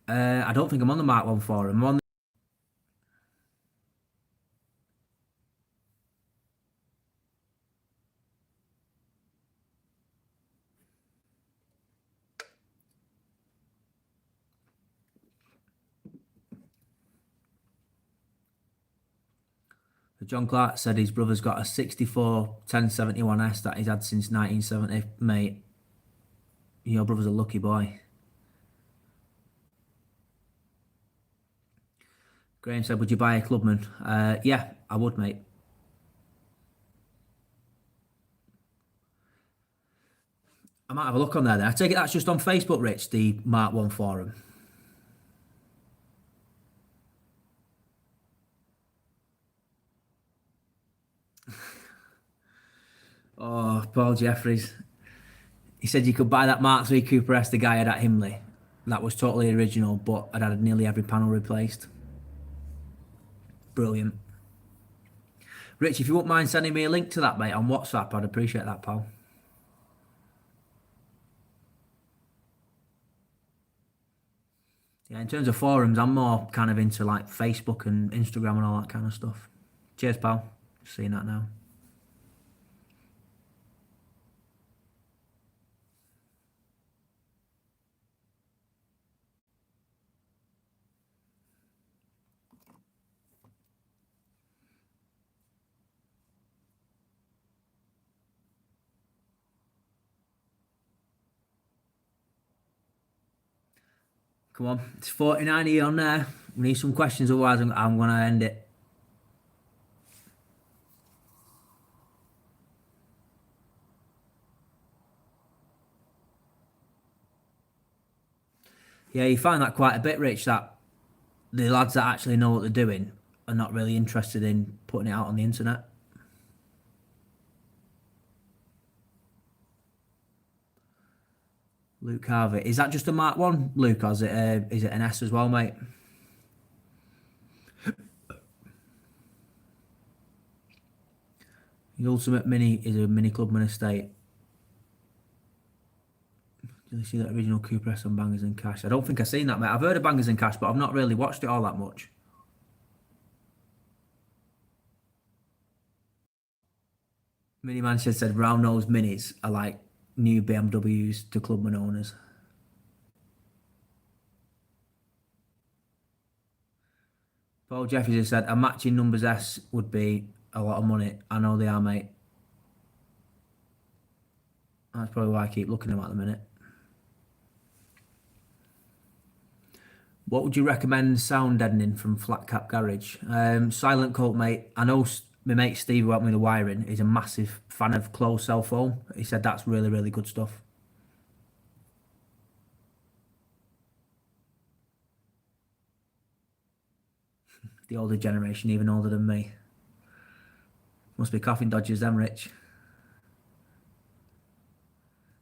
I don't think I'm on the Mark 1 forum. I'm on John Clark said his brother's got a 64 1071S that he's had since 1970. Mate, your brother's a lucky boy. Graham said, would you buy a Clubman? Yeah, I would, mate. I might have a look on there then. I take it that's just on Facebook, Rich, the Mark 1 forum. Oh, Paul Jeffries. He said you could buy that Mark 3 Cooper S the guy had at Himley. That was totally original, but I'd had nearly every panel replaced. Brilliant. Rich, if you wouldn't mind sending me a link to that, mate, on WhatsApp, I'd appreciate that, pal. Yeah, in terms of forums, I'm more kind of into like Facebook and Instagram and all that kind of stuff. Cheers, pal. Seeing that now. Come on, it's 49 here on there. We need some questions, otherwise I'm going to end it. Yeah, you find that quite a bit, Rich, that the lads that actually know what they're doing are not really interested in putting it out on the internet. Luke Harvey. Is that just a Mark 1, Luke, or is it an S as well, mate? The Ultimate Mini is a Mini Clubman estate. Did you see that original Cooper S on Bangers and Cash? I don't think I've seen that, mate. I've heard of Bangers and Cash, but I've not really watched it all that much. Mini Manchester said round nose minis are like new BMWs to Clubman owners. Paul Jeffries has said a matching numbers S would be a lot of money. I know they are, mate. That's probably why I keep looking at them at the minute. What would you recommend sound deadening from Flat Cap Garage? Silent Coat, mate. I know my mate Steve, who helped me with the wiring, is a massive fan of closed cell foam. He said that's really, really good stuff. The older generation, even older than me. Must be coughing dodgers, them, Rich.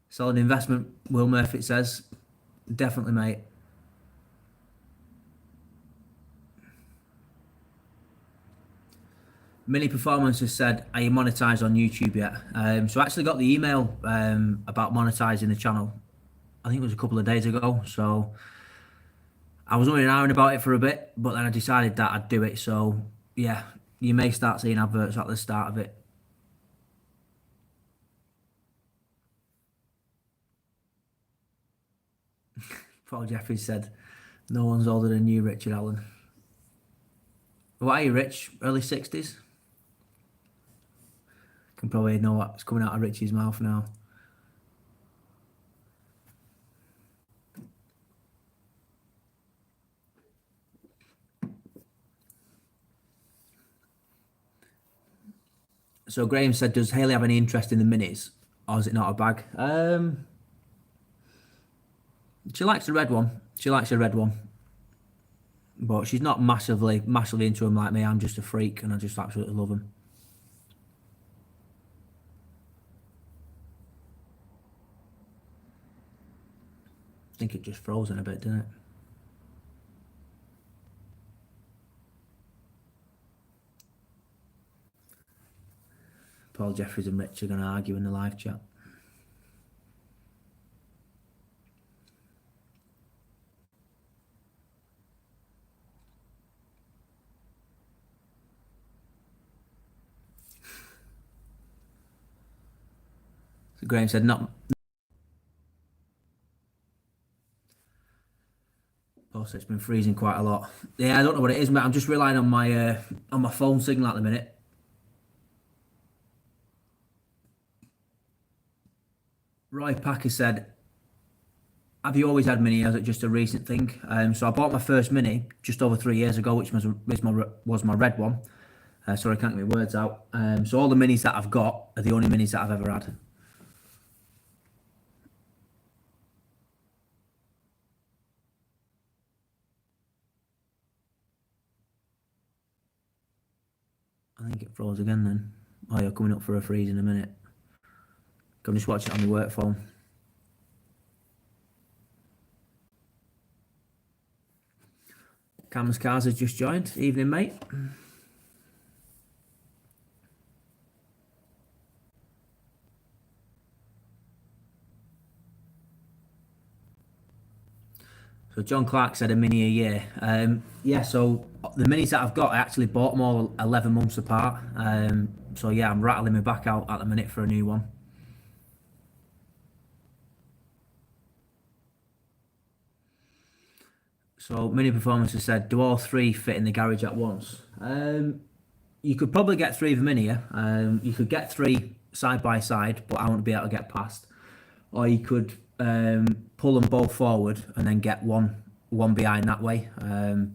Solid investment, Will Murphy says. Definitely, mate. Mini Performance has said, are you monetized on YouTube yet? So I actually got the email about monetizing the channel. I think it was a couple of days ago. So I was only an about it for a bit, but then I decided that I'd do it. So yeah, you may start seeing adverts at the start of it. Paul Jeffries said, no one's older than you, Richard Allen. What are you, Rich? Early 60s? Can probably know what's coming out of Richie's mouth now. So Graham said, does Hayley have any interest in the minis? Or is it not a bag? She likes the red one. She likes the red one. But she's not massively into them like me. I'm just a freak and I just absolutely love them. I think it just frozen a bit, didn't it? Paul Jeffries and Rich are going to argue in the live chat. So Graham said, not. Oh, so it's been freezing quite a lot. Yeah, I don't know what it is, mate. I'm just relying on my phone signal at the minute. Roy Packer said, have you always had Mini, or is it just a recent thing? So I bought my first Mini just over 3 years ago, which was my red one. Sorry, I can't get my words out. So all the Minis that I've got are the only Minis that I've ever had. I think it froze again then. Oh, you're coming up for a freeze in a minute. Come just watch it on my work phone. Cam's Cars has just joined. Evening, mate. So John Clark said a Mini a year. Yeah, so the Minis that I've got, I actually bought them all 11 months apart. So yeah, I'm rattling my back out at the minute for a new one. So Mini Performance has said, do all three fit in the garage at once? You could probably get three of them in here. You could get three side by side, but I won't be able to get past. Or you could pull them both forward and then get one one behind that way.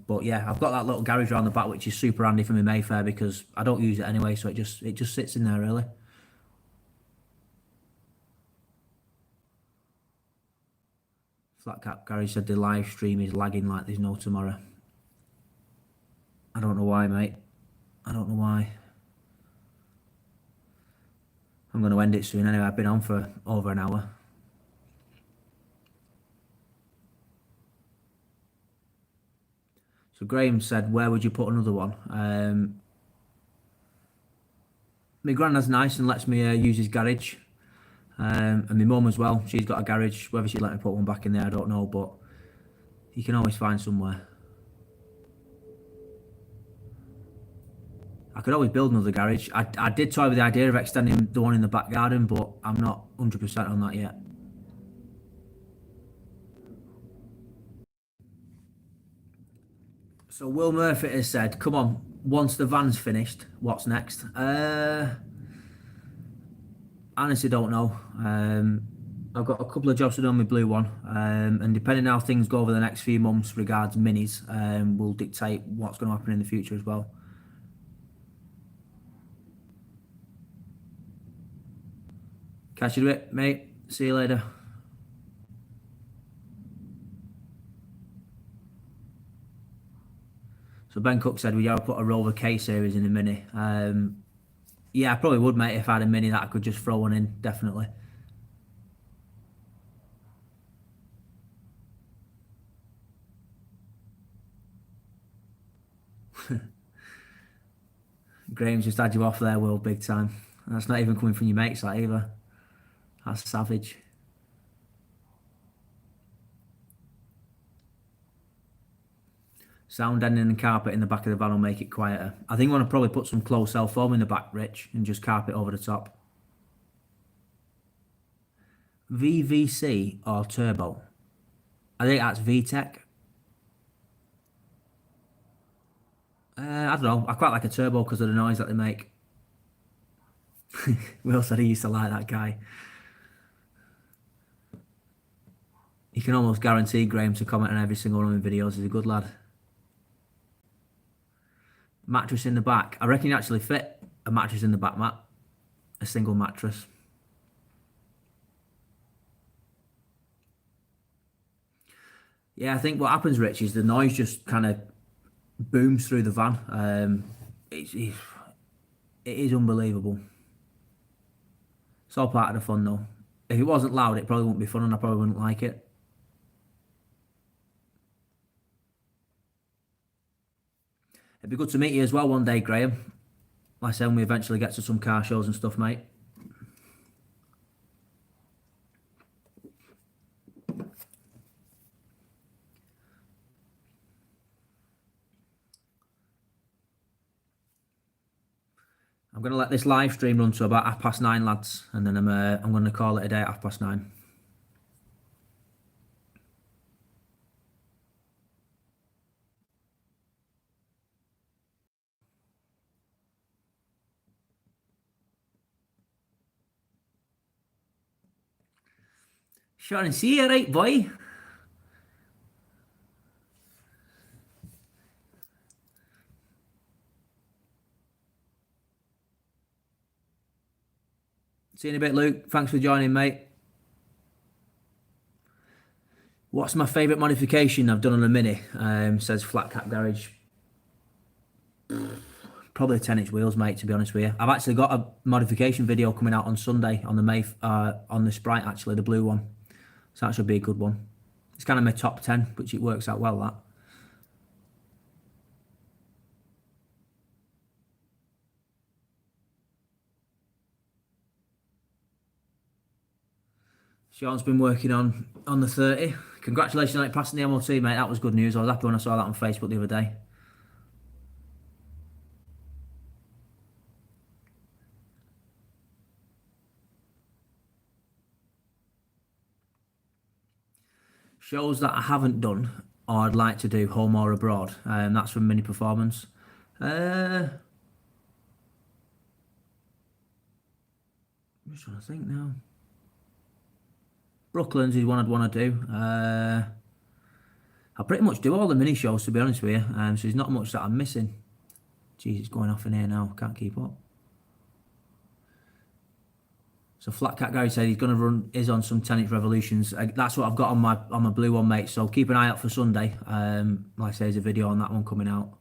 But yeah, I've got that little garage around the back, which is super handy for my Mayfair because I don't use it anyway, so it just sits in there really. Flat Cap Garage said the live stream is lagging like there's no tomorrow. I don't know why, mate. I don't know why. I'm going to end it soon anyway. I've been on for over an hour. So Graham said, where would you put another one? My granddad's nice and lets me use his garage. And my mum as well. She's got a garage. Whether she'd let me put one back in there, I don't know. But you can always find somewhere. I could always build another garage. I did toy with the idea of extending the one in the back garden, but I'm not 100% on that yet. So Will Murphy has said, come on, once the van's finished, what's next? Honestly don't know. I've got a couple of jobs to do on my blue one, and depending on how things go over the next few months regards minis, will dictate what's going to happen in the future as well. Catch you in a bit, mate. See you later. So Ben Cook said, would you ever put a Rover K series in a mini? Yeah, I probably would, mate, if I had a mini that I could just throw one in, definitely. Graham's just had you off there, Will, big time. That's not even coming from your mates, that either. That's savage. Sound deadening and carpet in the back of the van will make it quieter. I think I want to probably put some closed cell foam in the back, Rich, and just carpet over the top. VVC or turbo? I think that's VTEC. I don't know. I quite like a turbo because of the noise that they make. Will said he used to like that guy. You can almost guarantee Graham to comment on every single one of my videos. He's a good lad. Mattress in the back. I reckon you actually fit a mattress in the back, Matt. A single mattress. Yeah, I think what happens, Rich, is the noise just kind of booms through the van. It is unbelievable. It's all part of the fun, though. If it wasn't loud, it probably wouldn't be fun, and I probably wouldn't like it. It'd be good to meet you as well one day, Graham. Like I said, when we eventually get to some car shows and stuff, mate. I'm going to let this live stream run to about 9:30, lads, and then I'm going to call it a day at 9:30. Sure, and see you, right, boy? See you in a bit, Luke. Thanks for joining, mate. What's my favourite modification I've done on a Mini? Says Flat Cap Garage. Probably 10-inch wheels, mate, to be honest with you. I've actually got a modification video coming out on Sunday on the Sprite, actually, the blue one. So that should be a good one. It's kind of my top 10, which it works out well, that. Sean's been working on the 30. Congratulations on it passing the MOT, mate. That was good news. I was happy when I saw that on Facebook the other day. Shows that I haven't done or I'd like to do, home or abroad. That's from Mini Performance. I'm just trying to think now. Brooklands is one I'd want to do. I pretty much do all the mini shows, to be honest with you. So there's not much that I'm missing. Jeez, it's going off in here now. Can't keep up. So Flat Cat Gary said he's going to run is on some 10-inch Revolutions. That's what I've got on my blue one, mate. So keep an eye out for Sunday. Like I say, there's a video on that one coming out.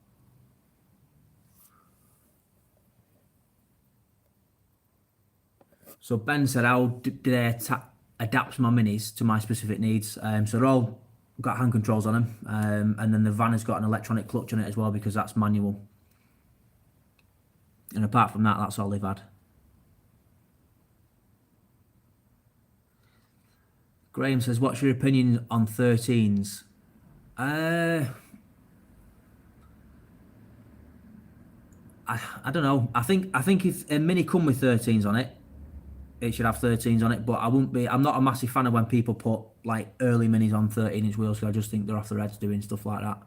So Ben said, how did I adapt my minis to my specific needs? So they're all got hand controls on them, and then the van has got an electronic clutch on it as well because that's manual. And apart from that, that's all they've had. Graham says, what's your opinion on 13s? I don't know. I think if a Mini come with 13s on it, it should have 13s on it. But I'm not a massive fan of when people put like early Minis on 13-inch wheels because I just think they're off their heads doing stuff like that.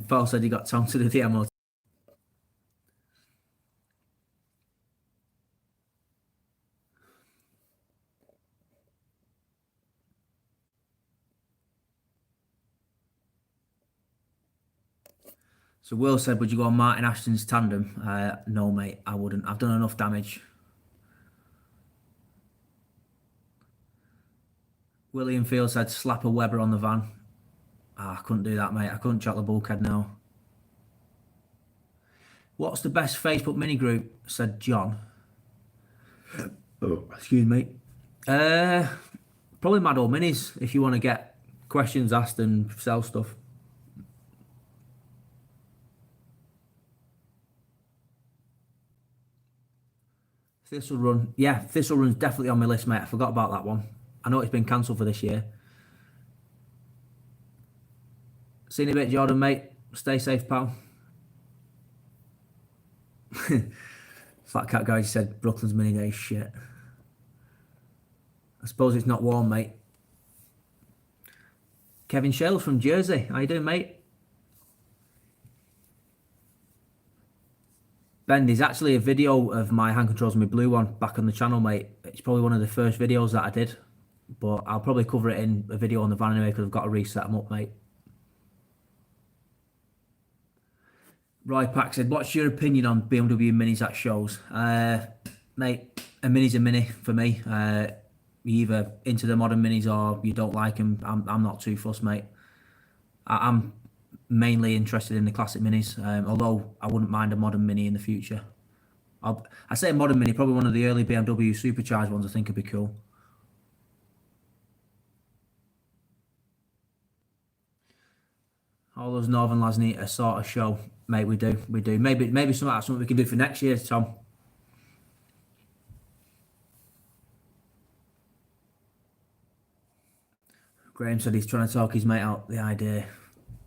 Paul said he got Tom to do the MOT. So Will said, would you go on Martin Ashton's tandem? No, mate, I wouldn't. I've done enough damage. William Field said, slap a Weber on the van. I couldn't do that, mate. I couldn't chop the bulkhead now. What's the best Facebook mini group? Said John. Oh, excuse me. Probably Mad Old Minis if you want to get questions asked and sell stuff. Thistle Run. Yeah, Thistle Run's definitely on my list, mate. I forgot about that one. I know it's been cancelled for this year. Seen a bit, Jordan, mate. Stay safe, pal. Flat Cat guy said Brooklyn's mini day shit. I suppose it's not warm, mate. Kevin Shales from Jersey. How you doing, mate? Ben, there's actually a video of my hand controls on my blue one back on the channel, mate. It's probably one of the first videos that I did. But I'll probably cover it in a video on the van anyway because I've got to reset them up, mate. Roy Pack said, what's your opinion on BMW Minis at shows? Mate, a Mini's a Mini for me. You're either into the modern Minis or you don't like them. I'm not too fussed, mate. I'm mainly interested in the classic Minis, although I wouldn't mind a modern Mini in the future. I say a modern Mini, probably one of the early BMW supercharged ones I think would be cool. All those northern lads need a sort of show, mate. We do. Maybe something we can do for next year, Tom. Graham said he's trying to talk his mate out the idea.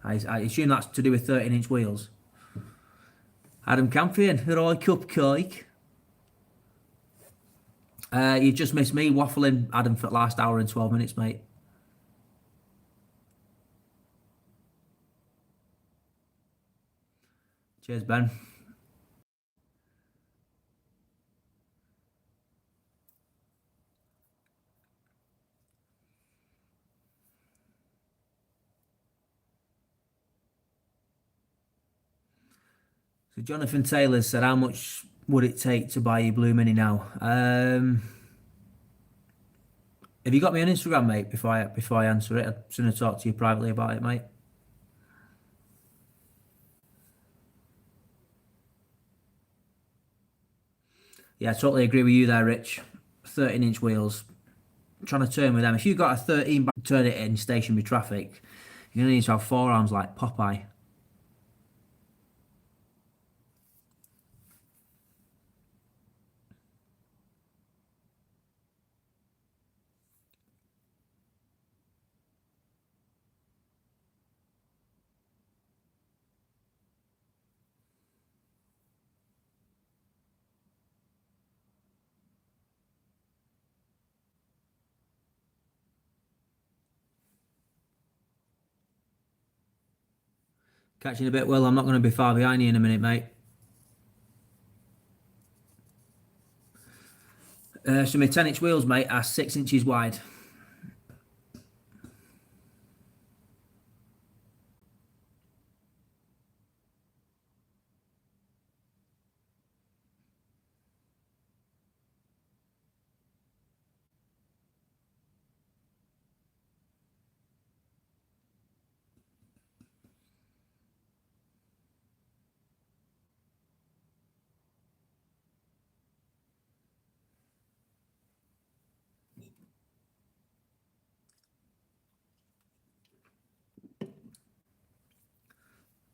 I assume that's to do with 13-inch wheels. Adam Campion, Roy Cupcake. You just missed me waffling, Adam, for the last hour and 12 minutes, mate. Cheers, Ben. So Jonathan Taylor said, how much would it take to buy your blue Mini now? Have you got me on Instagram, mate, before I answer it? I'd sooner talk to you privately about it, mate. Yeah, I totally agree with you there, Rich. 13-inch wheels. Trying to turn with them. If you've got a 13 turn it in stationary traffic, you're going to need to have forearms like Popeye. Catching a bit, well, I'm not going to be far behind you in a minute, mate. So my 10-inch wheels, mate, are 6 inches wide.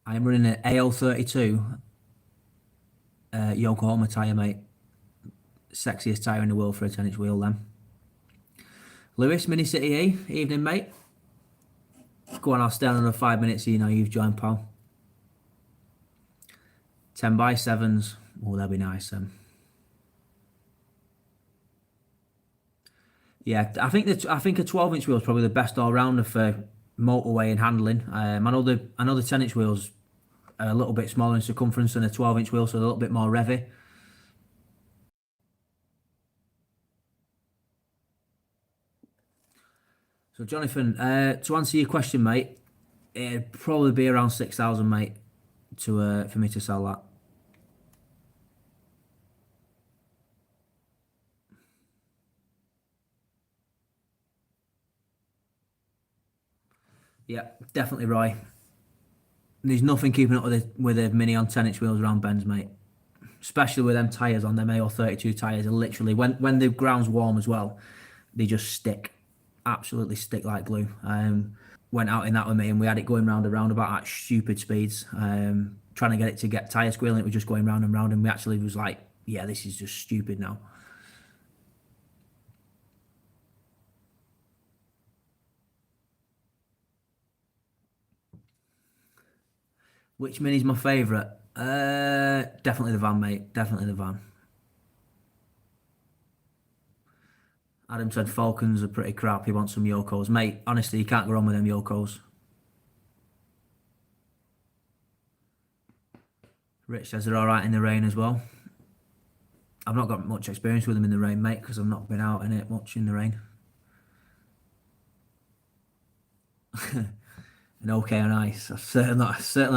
I'm running an AL32 Yokohama tyre, mate. Sexiest tyre in the world for a 10-inch wheel, then. Lewis, Mini City E, evening, mate. Go on, I'll stay on another 5 minutes, you know you've joined, pal. 10x7s. Oh, that'd be nice, then. Yeah, I think a 12-inch wheel is probably the best all-rounder for motorway and handling. I know the 10-inch wheels are a little bit smaller in circumference than a 12-inch wheel, so a little bit more revvy. So, Jonathan, to answer your question, mate, it'd probably be around 6,000, mate, to for me to sell that. Yeah, definitely, Roy. There's nothing keeping up with a Mini on 10-inch wheels around bends, mate. Especially with them tyres on them AO32 tyres, are literally when the ground's warm as well, they just stick, absolutely stick like glue. Went out in that with me, and we had it going round and round about at stupid speeds, trying to get it to get tyre squealing. It was just going round and round, and we actually was like, yeah, this is just stupid now. Which Mini's my favourite? Definitely the van, mate. Definitely the van. Adam said Falcons are pretty crap. He wants some Yokos. Mate, honestly, you can't go wrong with them Yokos. Rich says they're all right in the rain as well. I've not got much experience with them in the rain, mate, because I've not been out in it much in the rain. And okay on ice. I've certainly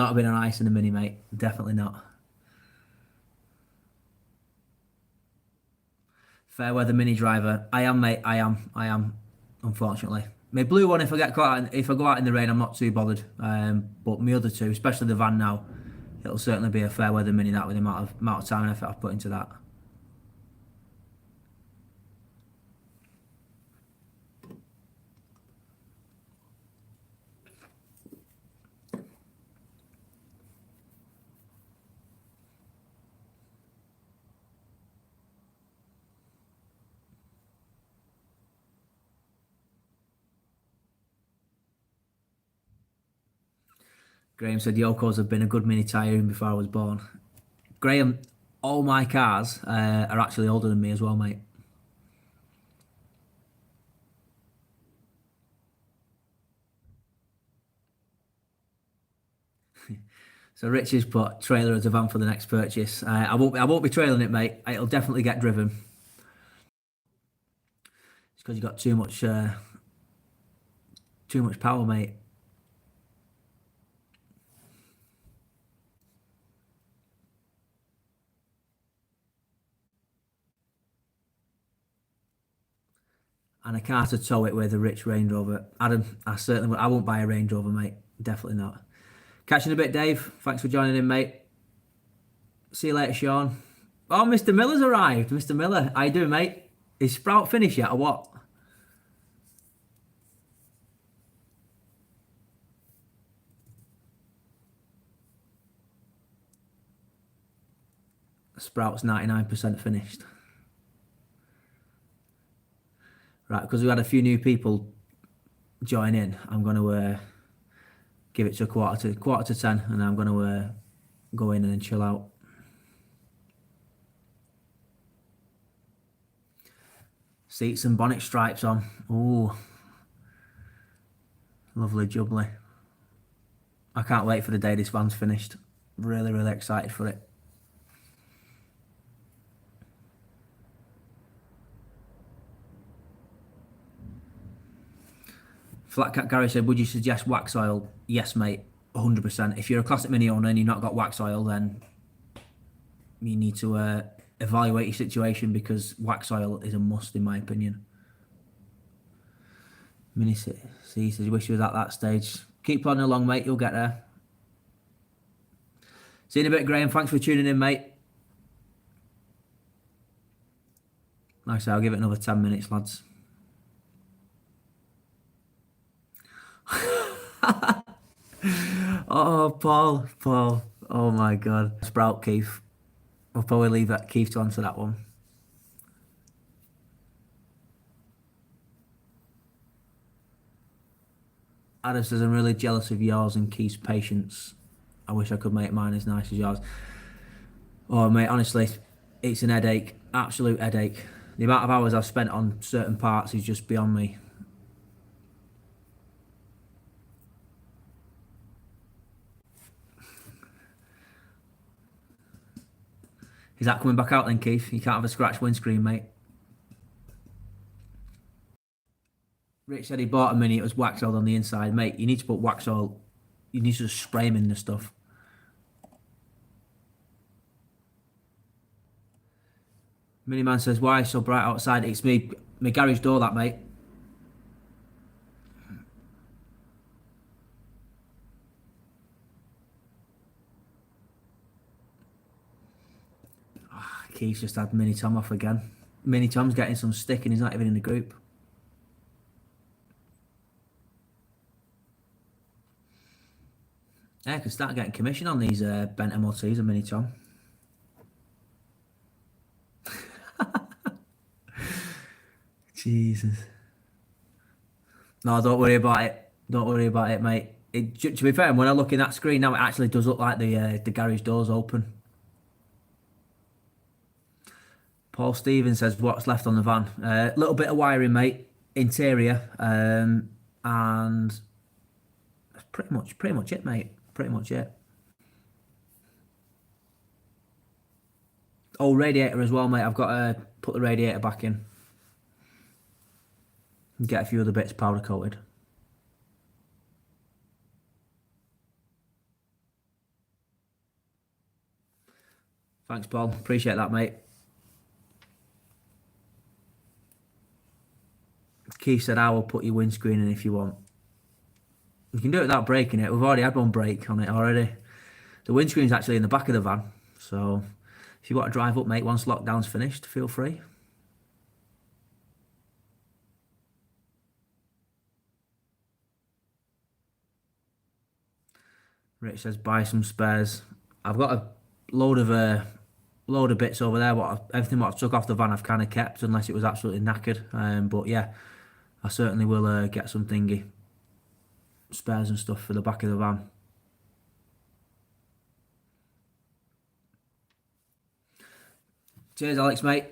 not been on ice in a Mini, mate. Definitely not. Fair weather Mini driver. I am, mate. I am. Unfortunately, my blue one. If I go out in the rain, I'm not too bothered. But my other two, especially the van now, it'll certainly be a fair weather Mini. That with the amount of time and effort I've put into that. Graham said Yoko's have been a good Mini tyre even before I was born. Graham, all my cars are actually older than me as well, mate. So Rich has put trailer as a van for the next purchase. I won't be trailing it, mate. It'll definitely get driven. It's because you got too much power, mate. And a car to tow it with a Rich Range Rover. Adam, I won't buy a Range Rover, mate. Definitely not. Catching a bit, Dave. Thanks for joining in, mate. See you later, Sean. Oh, Mr. Miller's arrived. Mr. Miller, how you doing, mate? Is Sprout finished yet, or what? Sprout's 99% finished. Right, because we had a few new people join in, I'm going to give it to quarter to 10, and I'm going to go in and then chill out. Seats and bonnet stripes on. Oh, lovely jubbly. I can't wait for the day this van's finished. Really, really excited for it. Flat Cat Gary said, would you suggest wax oil? Yes, mate, 100%. If you're a Classic Mini owner and you've not got wax oil, then you need to evaluate your situation, because wax oil is a must, in my opinion. Mini C says, you wish you was at that stage. Keep plodding along, mate. You'll get there. See you in a bit, Graham. Thanks for tuning in, mate. Like I say, I'll give it another 10 minutes, lads. Oh, Paul. Oh, my God. Sprout, Keith. I'll probably leave that Keith to answer that one. Adam says, I'm really jealous of yours and Keith's patience. I wish I could make mine as nice as yours. Oh, mate, honestly, it's an headache. Absolute headache. The amount of hours I've spent on certain parts is just beyond me. Is that coming back out then, Keith? You can't have a scratched windscreen, mate. Rich said he bought a Mini, it was wax oil on the inside. Mate, you need to put wax oil, you need to just spray him in the stuff. Miniman says, why so bright outside? It's me, my garage door, that, mate. Oh, Keith's just had Mini Tom off again. Mini Tom's getting some stick and he's not even in the group. Yeah, I could start getting commission on these bent MOTs and Mini Tom. Jesus. No, don't worry about it. Don't worry about it, mate. To be fair, when I look in that screen now, it actually does look like the garage door's open. Paul Stevens says, what's left on the van? A little bit of wiring, mate. Interior. And that's pretty much it, mate. Pretty much it. Oh, radiator as well, mate. I've got to put the radiator back in. Get a few other bits powder coated. Thanks, Paul. Appreciate that, mate. Keith said, I will put your windscreen in if you want. You can do it without breaking it. We've already had one break on it already. The windscreen's actually in the back of the van. So if you want to drive up, mate, once lockdown's finished, feel free. Rich says, buy some spares. I've got a load of bits over there. Everything what I took off the van I've kind of kept, unless it was absolutely knackered. But yeah, I certainly will get some thingy spares and stuff for the back of the van. Cheers, Alex, mate.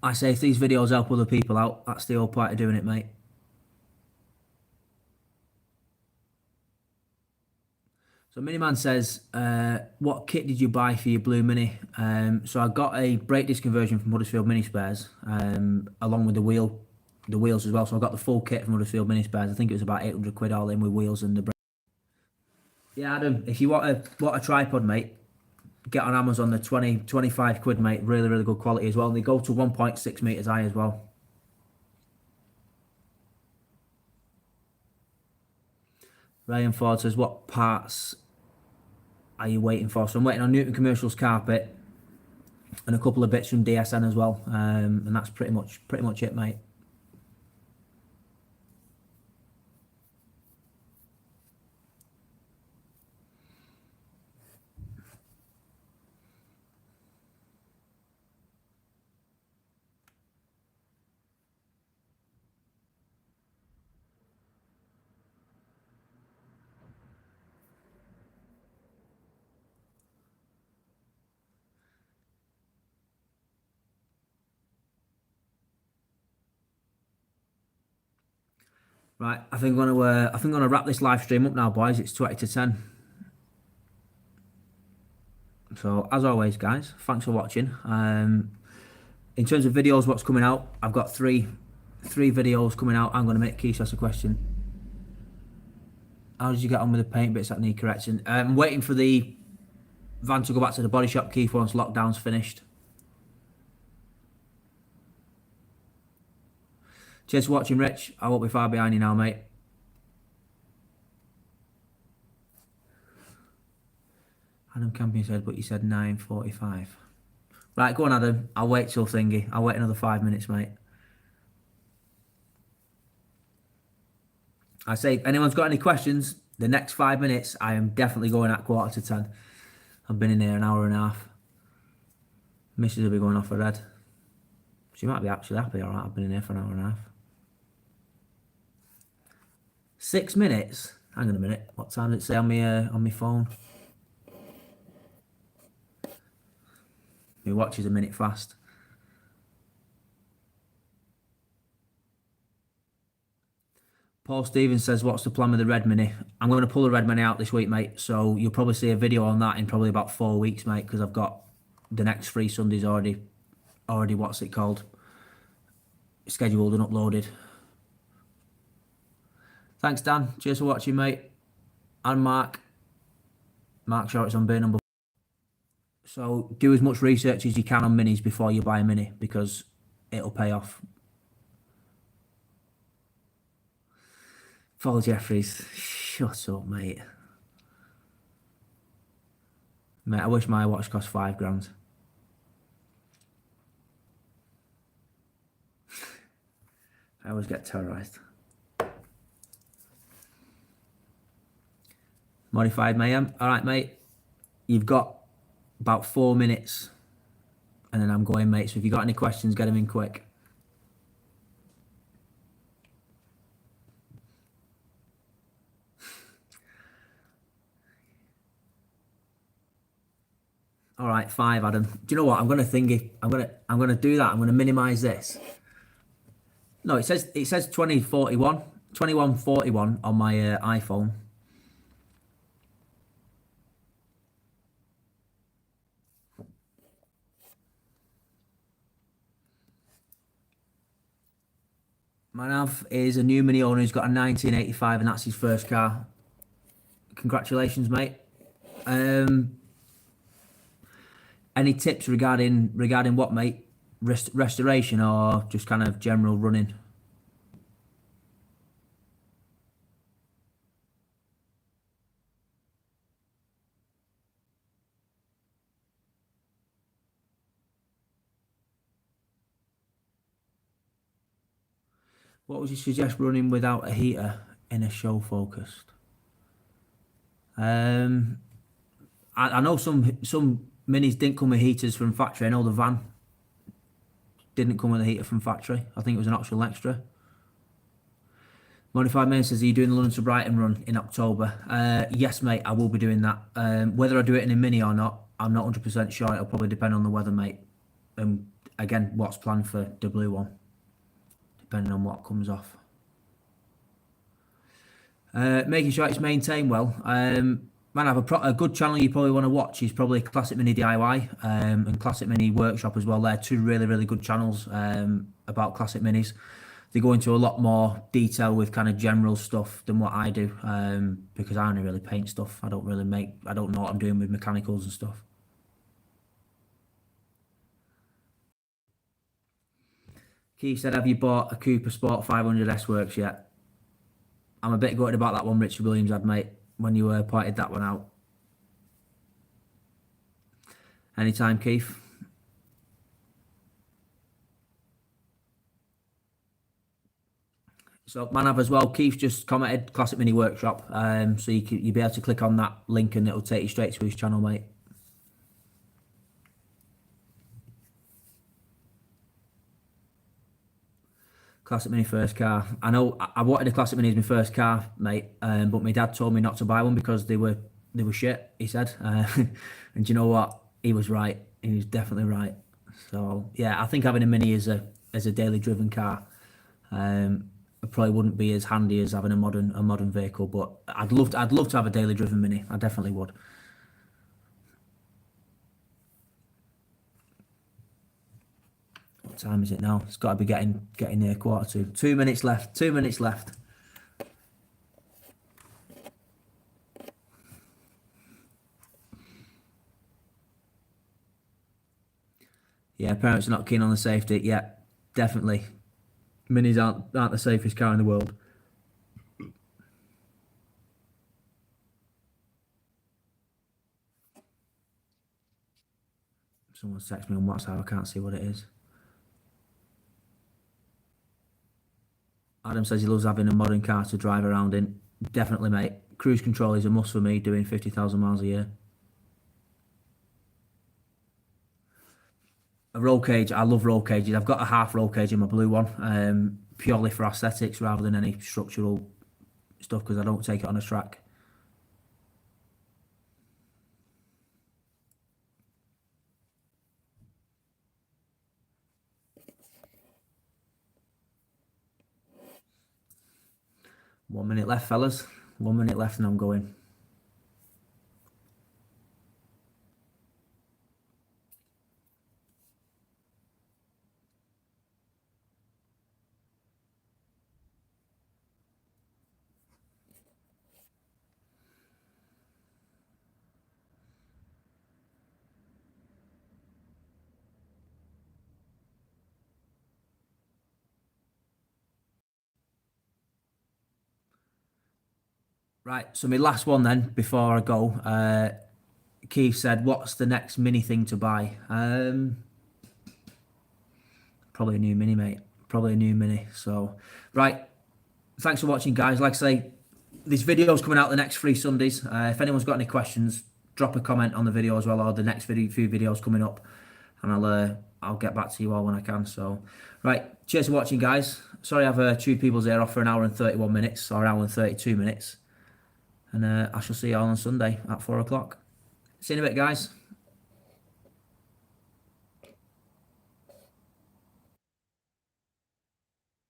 I say if these videos help other people out, that's the whole point of doing it, mate. So Miniman says, what kit did you buy for your blue Mini? So I got a brake disc conversion from Huddersfield Mini Spares, along with the wheels as well. So I got the full kit from Huddersfield Mini Spares. I think it was about 800 quid all in with wheels and the brake. Yeah, Adam, if you want a tripod, mate, get on Amazon. The 25 quid, mate. Really, really good quality as well. And they go to 1.6 meters high as well. Ryan Ford says, what parts are you waiting for? So I'm waiting on Newton Commercials carpet and a couple of bits from DSN as well. And that's pretty much it, mate. Right, I think I'm gonna wrap this live stream up now, boys. It's 20 to 10. So as always, guys, thanks for watching. In terms of videos, what's coming out, I've got three videos coming out. I'm gonna make Keith ask a question. How did you get on with the paint bits that need correcting? I'm waiting for the van to go back to the body shop, Keith, once lockdown's finished. Cheers for watching, Rich. I won't be far behind you now, mate. Adam Campion said, but you said 9:45. Right, go on, Adam. I'll wait till thingy. I'll wait another 5 minutes, mate. I say, if anyone's got any questions, the next 5 minutes, I am definitely going at 9:45. I've been in here an hour and a half. Mrs. will be going off her head. She might be actually happy, all right. I've been in here for an hour and a half. 6 minutes? Hang on a minute. What time does it say on my phone? My watch is a minute fast. Paul Stevens says, what's the plan with the Red Mini? I'm going to pull the Red Mini out this week, mate. So you'll probably see a video on that in probably about 4 weeks, mate, because I've got the next 3 Sundays already, what's it called? Scheduled and uploaded. Thanks, Dan. Cheers for watching, mate. And Mark. Mark Shorts on beer number. So do as much research as you can on minis before you buy a mini, because it'll pay off. Paul Jeffries, shut up, mate. Mate, I wish my watch cost £5 grand. I always get terrorised. Modified Mayhem. All right, mate. You've got about 4 minutes, and then I'm going, mate. So if you've got any questions, get them in quick. All right, 5, Adam. Do you know what? I'm gonna thingy. I'm gonna do that. I'm gonna minimize this. No, it says 2041, 2141 on my iPhone. Manav is a new mini owner who's got a 1985, and that's his first car. Congratulations, mate. Any tips regarding what, mate? Restoration or just kind of general running? What would you suggest running without a heater in a show focused? I know some minis didn't come with heaters from factory. I know the van didn't come with a heater from factory. I think it was an optional extra. Modified Man says, are you doing the London to Brighton run in October? Yes, mate, I will be doing that. Whether I do it in a mini or not, I'm not 100% sure. It'll probably depend on the weather, mate. Again, what's planned for the blue one, depending on what comes off. Making sure it's maintained well. Man, I have a good channel you probably want to watch is probably Classic Mini DIY and Classic Mini Workshop as well. They're 2 really, really good channels about classic minis. They go into a lot more detail with kind of general stuff than what I do, because I only really paint stuff. I don't know what I'm doing with mechanicals and stuff. Keith said, have you bought a Cooper Sport 500 S-Works yet? I'm a bit gutted about that one Richard Williams had, mate, when you pointed that one out. Anytime, Keith. So Manav as well, Keith just commented Classic Mini Workshop, so you'll be able to click on that link and it'll take you straight to his channel, mate. Classic Mini first car. I know I wanted a Classic Mini as my first car, mate, but my dad told me not to buy one because they were shit, he said. And do you know what? He was right. He was definitely right. So yeah, I think having a Mini as a daily driven car, it probably wouldn't be as handy as having a modern vehicle. But I'd love to have a daily driven Mini. I definitely would. What time is it now? It's got to be getting near 1:45. 2 minutes left. 2 minutes left. Yeah, parents are not keen on the safety. Yeah, definitely. Minis aren't the safest car in the world. Someone's texted me on WhatsApp. I can't see what it is. Adam says he loves having a modern car to drive around in. Definitely, mate. Cruise control is a must for me, doing 50,000 miles a year. A roll cage. I love roll cages. I've got a half roll cage in my blue one, purely for aesthetics rather than any structural stuff because I don't take it on a track. One minute left, fellas. 1 minute left and I'm going. Right, so my last one then, before I go. Keith said, what's the next mini thing to buy? Probably a new mini, mate. Probably a new mini. So, right, thanks for watching, guys. Like I say, this video's coming out the next 3 Sundays. If anyone's got any questions, drop a comment on the video as well, or the next few videos coming up, and I'll get back to you all when I can. So, right, cheers for watching, guys. Sorry I've chewed people's ear off for an hour and 31 minutes, or an hour and 32 minutes. And I shall see you all on Sunday at 4 o'clock. See you in a bit, guys.